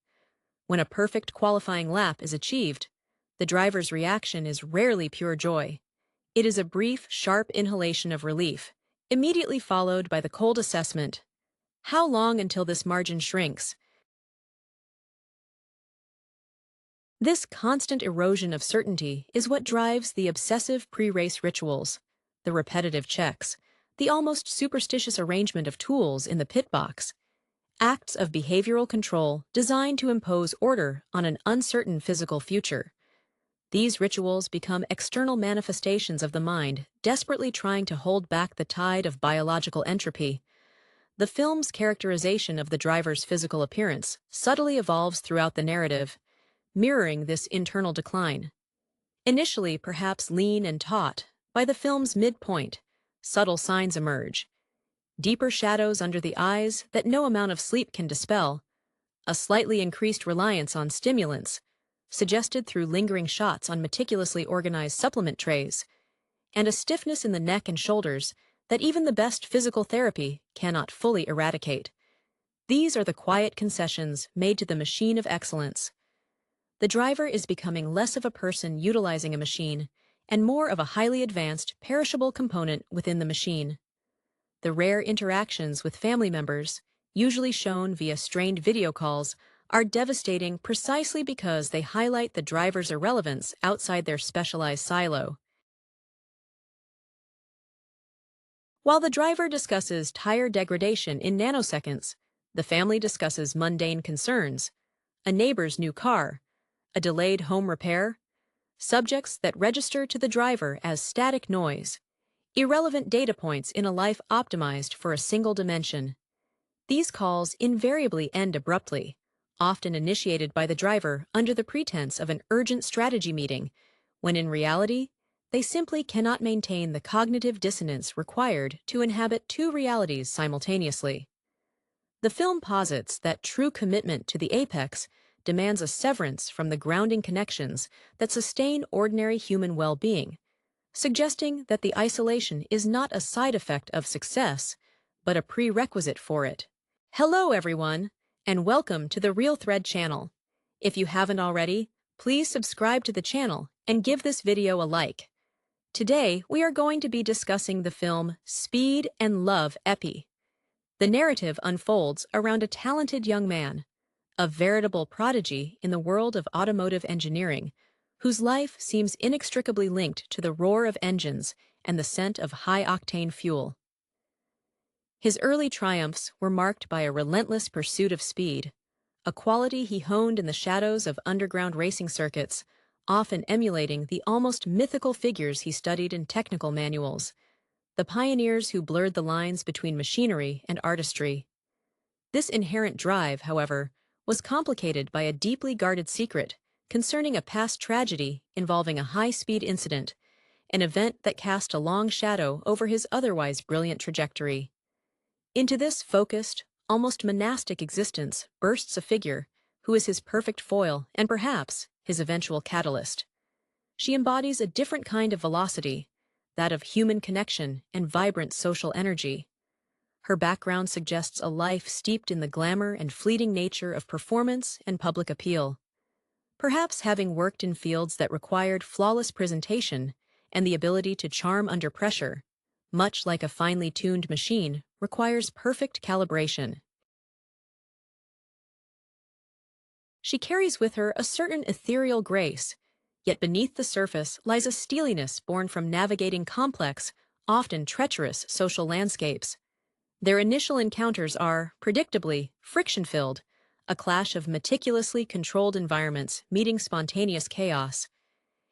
[SPEAKER 1] When a perfect qualifying lap is achieved, the driver's reaction is rarely pure joy. It is a brief, sharp inhalation of relief, immediately followed by the cold assessment: how long until this margin shrinks? This constant erosion of certainty is what drives the obsessive pre-race rituals, the repetitive checks, the almost superstitious arrangement of tools in the pit box, acts of behavioral control designed to impose order on an uncertain physical future. These rituals become external manifestations of the mind, desperately trying to hold back the tide of biological entropy. The film's characterization of the driver's physical appearance subtly evolves throughout the narrative, mirroring this internal decline. Initially perhaps lean and taut, by the film's midpoint, subtle signs emerge. Deeper shadows under the eyes that no amount of sleep can dispel, a slightly increased reliance on stimulants, suggested through lingering shots on meticulously organized supplement trays, and a stiffness in the neck and shoulders that even the best physical therapy cannot fully eradicate. These are the quiet concessions made to the machine of excellence. The driver is becoming less of a person utilizing a machine and more of a highly advanced, perishable component within the machine. The rare interactions with family members, usually shown via strained video calls, are devastating precisely because they highlight the driver's irrelevance outside their specialized silo. While the driver discusses tire degradation in nanoseconds, the family discusses mundane concerns: a neighbor's new car, a delayed home repair, subjects that register to the driver as static noise, irrelevant data points in a life optimized for a single dimension. These calls invariably end abruptly, often initiated by the driver under the pretense of an urgent strategy meeting, when in reality, they simply cannot maintain the cognitive dissonance required to inhabit two realities simultaneously. The film posits that true commitment to the apex demands a severance from the grounding connections that sustain ordinary human well-being, suggesting that the isolation is not a side effect of success, but a prerequisite for it. Hello, everyone, and welcome to the Real Thread channel. If you haven't already, please subscribe to the channel and give this video a like. Today, we are going to be discussing the film Speed and Love Epi. The narrative unfolds around a talented young man, a veritable prodigy in the world of automotive engineering, whose life seems inextricably linked to the roar of engines and the scent of high-octane fuel. His early triumphs were marked by a relentless pursuit of speed, a quality he honed in the shadows of underground racing circuits, often emulating the almost mythical figures he studied in technical manuals, the pioneers who blurred the lines between machinery and artistry. This inherent drive, however, was complicated by a deeply guarded secret concerning a past tragedy involving a high-speed incident, an event that cast a long shadow over his otherwise brilliant trajectory. Into this focused, almost monastic existence bursts a figure who is his perfect foil and perhaps his eventual catalyst. She embodies a different kind of velocity, that of human connection and vibrant social energy. Her background suggests a life steeped in the glamour and fleeting nature of performance and public appeal. Perhaps having worked in fields that required flawless presentation and the ability to charm under pressure, much like a finely tuned machine, requires perfect calibration. She carries with her a certain ethereal grace, yet beneath the surface lies a steeliness born from navigating complex, often treacherous social landscapes. Their initial encounters are, predictably, friction-filled, a clash of meticulously controlled environments meeting spontaneous chaos.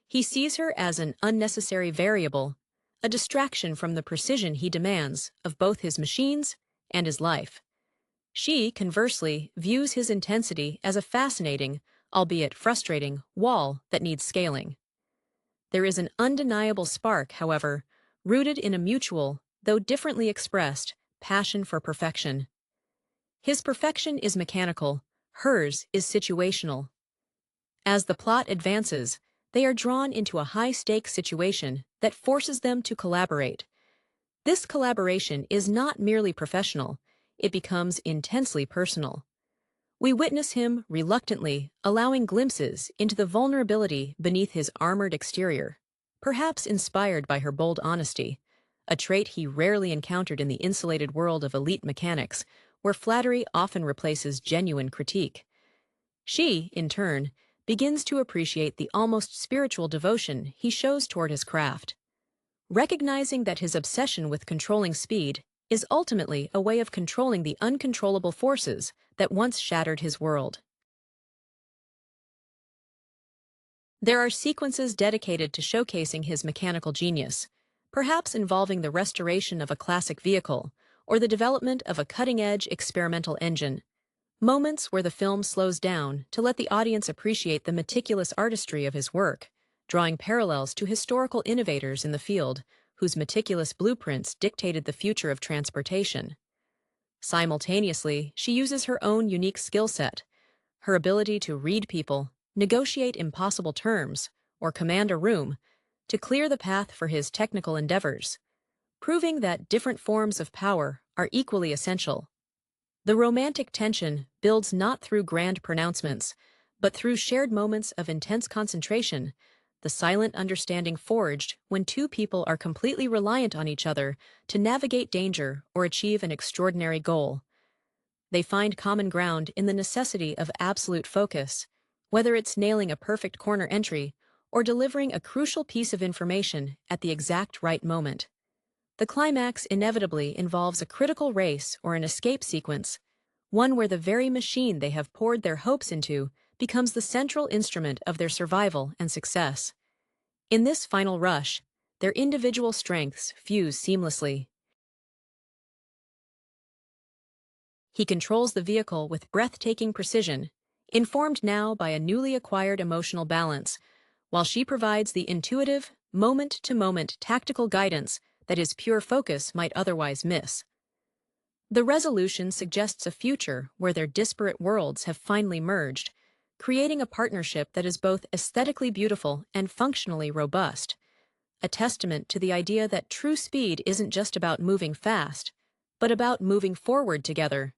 [SPEAKER 1] He sees her as an unnecessary variable, a distraction from the precision he demands of both his machines and his life. She, conversely, views his intensity as a fascinating, albeit frustrating, wall that needs scaling. There is an undeniable spark, however, rooted in a mutual, though differently expressed, passion for perfection. His perfection is mechanical, hers is situational. As the plot advances, they are drawn into a high-stakes situation that forces them to collaborate. This collaboration is not merely professional, it becomes intensely personal. We witness him reluctantly allowing glimpses into the vulnerability beneath his armored exterior, perhaps inspired by her bold honesty, a trait he rarely encountered in the insulated world of elite mechanics, where flattery often replaces genuine critique. She, in turn, begins to appreciate the almost spiritual devotion he shows toward his craft. Recognizing that his obsession with controlling speed is ultimately a way of controlling the uncontrollable forces that once shattered his world. There are sequences dedicated to showcasing his mechanical genius, perhaps involving the restoration of a classic vehicle or the development of a cutting-edge experimental engine. Moments where the film slows down to let the audience appreciate the meticulous artistry of his work, drawing parallels to historical innovators in the field whose meticulous blueprints dictated the future of transportation. Simultaneously, she uses her own unique skill set, her ability to read people, negotiate impossible terms, or command a room, to clear the path for his technical endeavors, proving that different forms of power are equally essential. The romantic tension builds not through grand pronouncements, but through shared moments of intense concentration, the silent understanding forged when two people are completely reliant on each other to navigate danger or achieve an extraordinary goal. They find common ground in the necessity of absolute focus, whether it's nailing a perfect corner entry or delivering a crucial piece of information at the exact right moment. The climax inevitably involves a critical race or an escape sequence, one where the very machine they have poured their hopes into becomes the central instrument of their survival and success. In this final rush, their individual strengths fuse seamlessly. He controls the vehicle with breathtaking precision, informed now by a newly acquired emotional balance, while she provides the intuitive, moment-to-moment tactical guidance that his pure focus might otherwise miss. The resolution suggests a future where their disparate worlds have finally merged, creating a partnership that is both aesthetically beautiful and functionally robust, a testament to the idea that true speed isn't just about moving fast, but about moving forward together.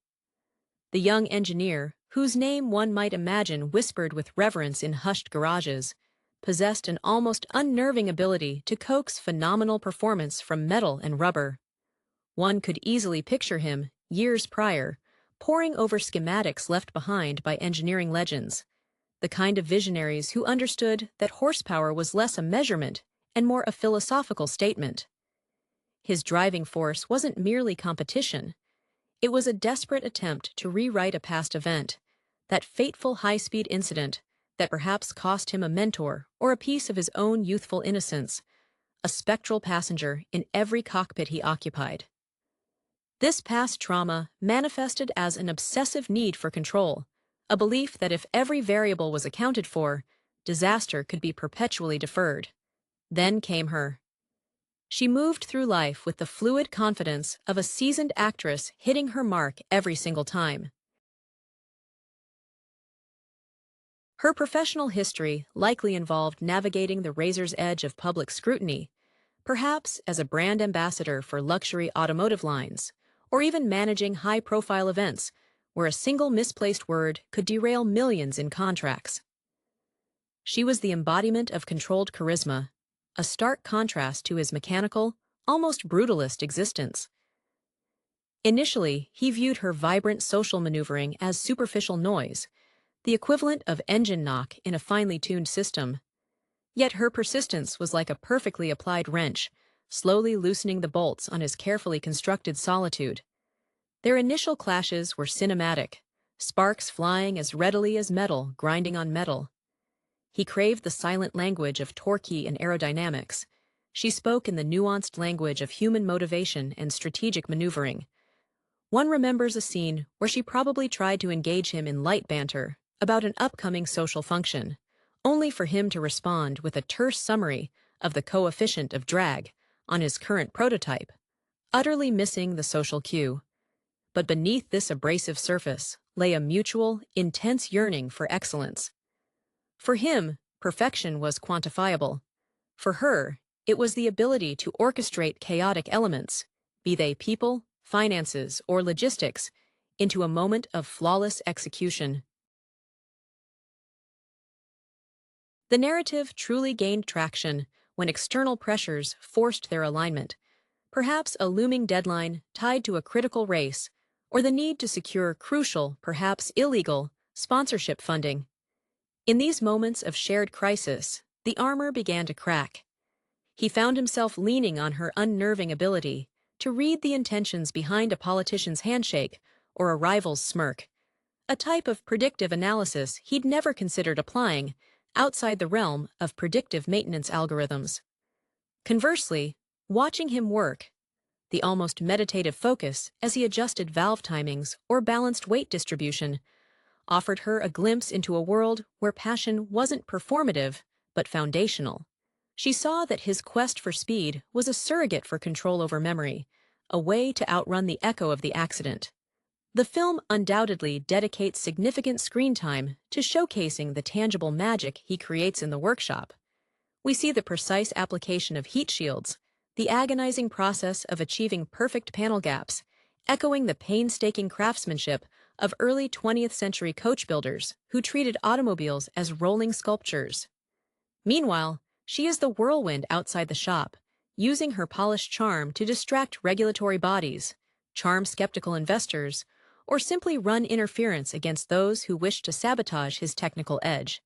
[SPEAKER 1] The young engineer, whose name one might imagine whispered with reverence in hushed garages, possessed an almost unnerving ability to coax phenomenal performance from metal and rubber. One could easily picture him, years prior, poring over schematics left behind by engineering legends, the kind of visionaries who understood that horsepower was less a measurement and more a philosophical statement. His driving force wasn't merely competition. It was a desperate attempt to rewrite a past event, that fateful high-speed incident that perhaps cost him a mentor or a piece of his own youthful innocence, a spectral passenger in every cockpit he occupied. This past trauma manifested as an obsessive need for control, a belief that if every variable was accounted for, disaster could be perpetually deferred. Then came her. She moved through life with the fluid confidence of a seasoned actress hitting her mark every single time. Her professional history likely involved navigating the razor's edge of public scrutiny, perhaps as a brand ambassador for luxury automotive lines, or even managing high-profile events where a single misplaced word could derail millions in contracts. She was the embodiment of controlled charisma, a stark contrast to his mechanical, almost brutalist existence. Initially, he viewed her vibrant social maneuvering as superficial noise, the equivalent of engine knock in a finely tuned system. Yet her persistence was like a perfectly applied wrench, slowly loosening the bolts on his carefully constructed solitude. Their initial clashes were cinematic, sparks flying as readily as metal grinding on metal. He craved the silent language of torque and aerodynamics. She spoke in the nuanced language of human motivation and strategic maneuvering. One remembers a scene where she probably tried to engage him in light banter about an upcoming social function, only for him to respond with a terse summary of the coefficient of drag on his current prototype, utterly missing the social cue. But beneath this abrasive surface lay a mutual, intense yearning for excellence. For him, perfection was quantifiable. For her, it was the ability to orchestrate chaotic elements, be they people, finances, or logistics, into a moment of flawless execution. The narrative truly gained traction when external pressures forced their alignment, perhaps a looming deadline tied to a critical race, or the need to secure crucial, perhaps illegal, sponsorship funding. In these moments of shared crisis, the armor began to crack. He found himself leaning on her unnerving ability to read the intentions behind a politician's handshake or a rival's smirk, a type of predictive analysis he'd never considered applying outside the realm of predictive maintenance algorithms. Conversely, watching him work, the almost meditative focus as he adjusted valve timings or balanced weight distribution, offered her a glimpse into a world where passion wasn't performative, but foundational. She saw that his quest for speed was a surrogate for control over memory, a way to outrun the echo of the accident. The film undoubtedly dedicates significant screen time to showcasing the tangible magic he creates in the workshop. We see the precise application of heat shields, the agonizing process of achieving perfect panel gaps, echoing the painstaking craftsmanship of early 20th century coach builders who treated automobiles as rolling sculptures. Meanwhile, she is the whirlwind outside the shop, using her polished charm to distract regulatory bodies, charm skeptical investors, or simply run interference against those who wish to sabotage his technical edge.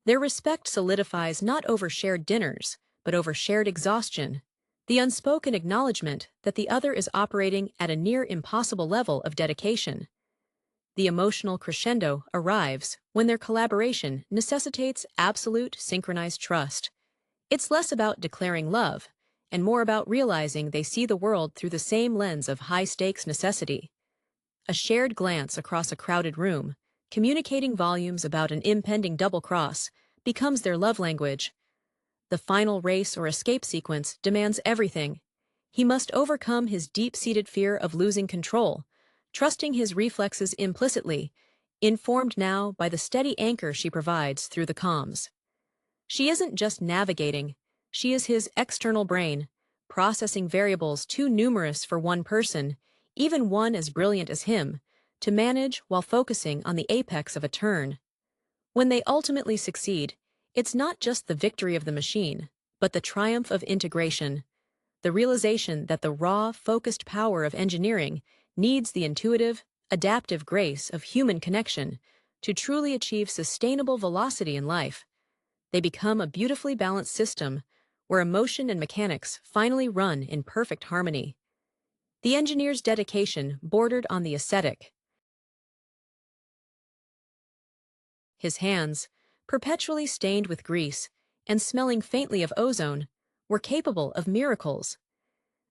[SPEAKER 1] Their respect solidifies not over shared dinners, but over shared exhaustion, the unspoken acknowledgement that the other is operating at a near impossible level of dedication. The emotional crescendo arrives when their collaboration necessitates absolute synchronized trust. It's less about declaring love, and more about realizing they see the world through the same lens of high-stakes necessity. A shared glance across a crowded room, communicating volumes about an impending double cross, becomes their love language. The final race or escape sequence demands everything. He must overcome his deep-seated fear of losing control, trusting his reflexes implicitly, informed now by the steady anchor she provides through the comms. She isn't just navigating, she is his external brain, processing variables too numerous for one person, even one as brilliant as him, to manage while focusing on the apex of a turn. When they ultimately succeed, it's not just the victory of the machine, but the triumph of integration, the realization that the raw, focused power of engineering needs the intuitive, adaptive grace of human connection to truly achieve sustainable velocity in life. They become a beautifully balanced system where emotion and mechanics finally run in perfect harmony. The engineer's dedication bordered on the ascetic. His hands, perpetually stained with grease and smelling faintly of ozone, were capable of miracles.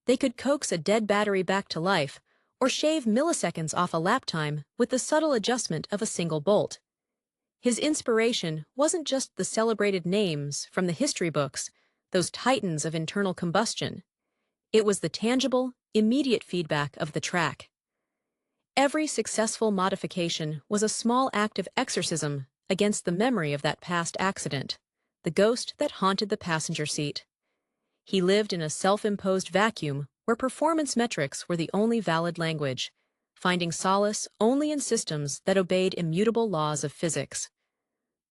[SPEAKER 1] They could coax a dead battery back to life or shave milliseconds off a lap time with the subtle adjustment of a single bolt. His inspiration wasn't just the celebrated names from the history books, those titans of internal combustion. It was the tangible, immediate feedback of the track. Every successful modification was a small act of exorcism against the memory of that past accident, the ghost that haunted the passenger seat. He lived in a self-imposed vacuum where performance metrics were the only valid language, finding solace only in systems that obeyed immutable laws of physics.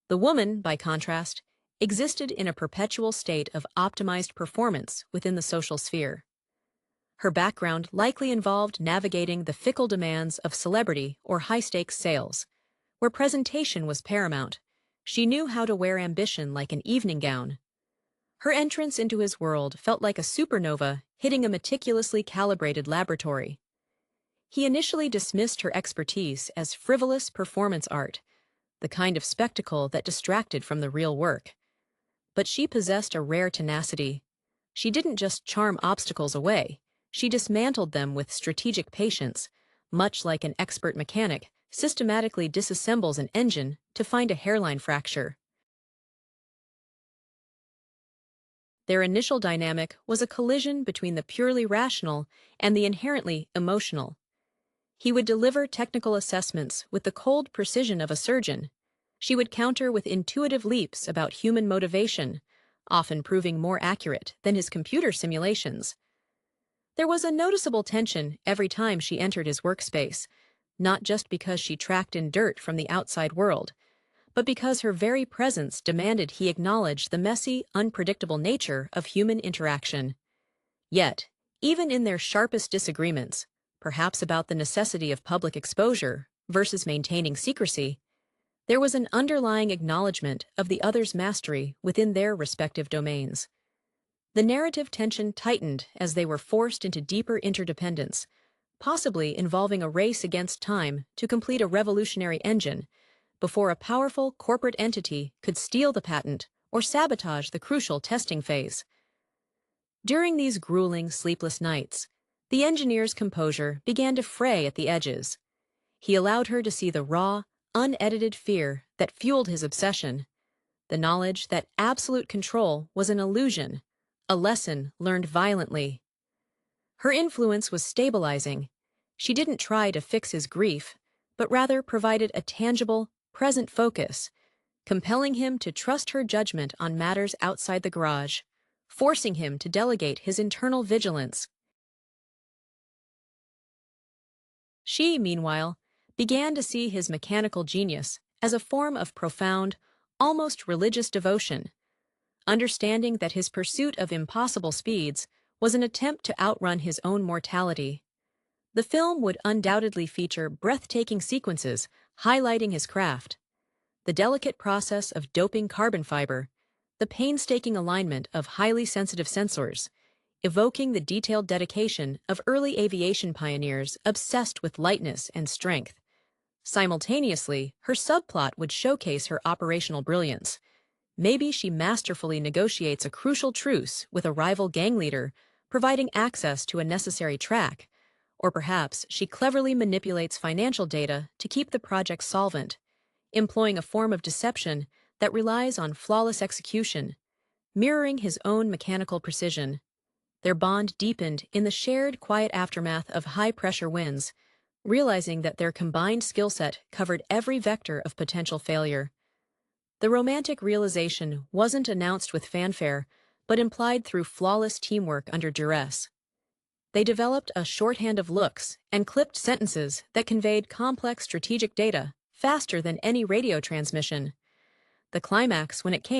[SPEAKER 1] The woman, by contrast, existed in a perpetual state of optimized performance within the social sphere. Her background likely involved navigating the fickle demands of celebrity or high-stakes sales. Where presentation was paramount, she knew how to wear ambition like an evening gown. Her entrance into his world felt like a supernova hitting a meticulously calibrated laboratory. He initially dismissed her expertise as frivolous performance art, the kind of spectacle that distracted from the real work. But she possessed a rare tenacity. She didn't just charm obstacles away, she dismantled them with strategic patience, much like an expert mechanic systematically disassembles an engine to find a hairline fracture. Their initial dynamic was a collision between the purely rational and the inherently emotional. He would deliver technical assessments with the cold precision of a surgeon. She would counter with intuitive leaps about human motivation, often proving more accurate than his computer simulations. There was a noticeable tension every time she entered his workspace, not just because she tracked in dirt from the outside world, but because her very presence demanded he acknowledge the messy, unpredictable nature of human interaction. Yet, even in their sharpest disagreements, perhaps about the necessity of public exposure versus maintaining secrecy, there was an underlying acknowledgement of the other's mastery within their respective domains. The narrative tension tightened as they were forced into deeper interdependence, possibly involving a race against time to complete a revolutionary engine before a powerful corporate entity could steal the patent or sabotage the crucial testing phase. During these grueling, sleepless nights, the engineer's composure began to fray at the edges. He allowed her to see the raw, unedited fear that fueled his obsession, the knowledge that absolute control was an illusion, a lesson learned violently. Her influence was stabilizing. She didn't try to fix his grief, but rather provided a tangible, present focus, compelling him to trust her judgment on matters outside the garage, forcing him to delegate his internal vigilance. She, meanwhile, began to see his mechanical genius as a form of profound, almost religious devotion, understanding that his pursuit of impossible speeds was an attempt to outrun his own mortality. The film would undoubtedly feature breathtaking sequences highlighting his craft. The delicate process of doping carbon fiber, the painstaking alignment of highly sensitive sensors, evoking the detailed dedication of early aviation pioneers obsessed with lightness and strength. Simultaneously, her subplot would showcase her operational brilliance. Maybe she masterfully negotiates a crucial truce with a rival gang leader, providing access to a necessary track, or perhaps she cleverly manipulates financial data to keep the project solvent, employing a form of deception that relies on flawless execution, mirroring his own mechanical precision. Their bond deepened in the shared quiet aftermath of high-pressure winds, realizing that their combined skill set covered every vector of potential failure. The romantic realization wasn't announced with fanfare, but implied through flawless teamwork under duress. They developed a shorthand of looks and clipped sentences that conveyed complex strategic data faster than any radio transmission. The climax, when it came,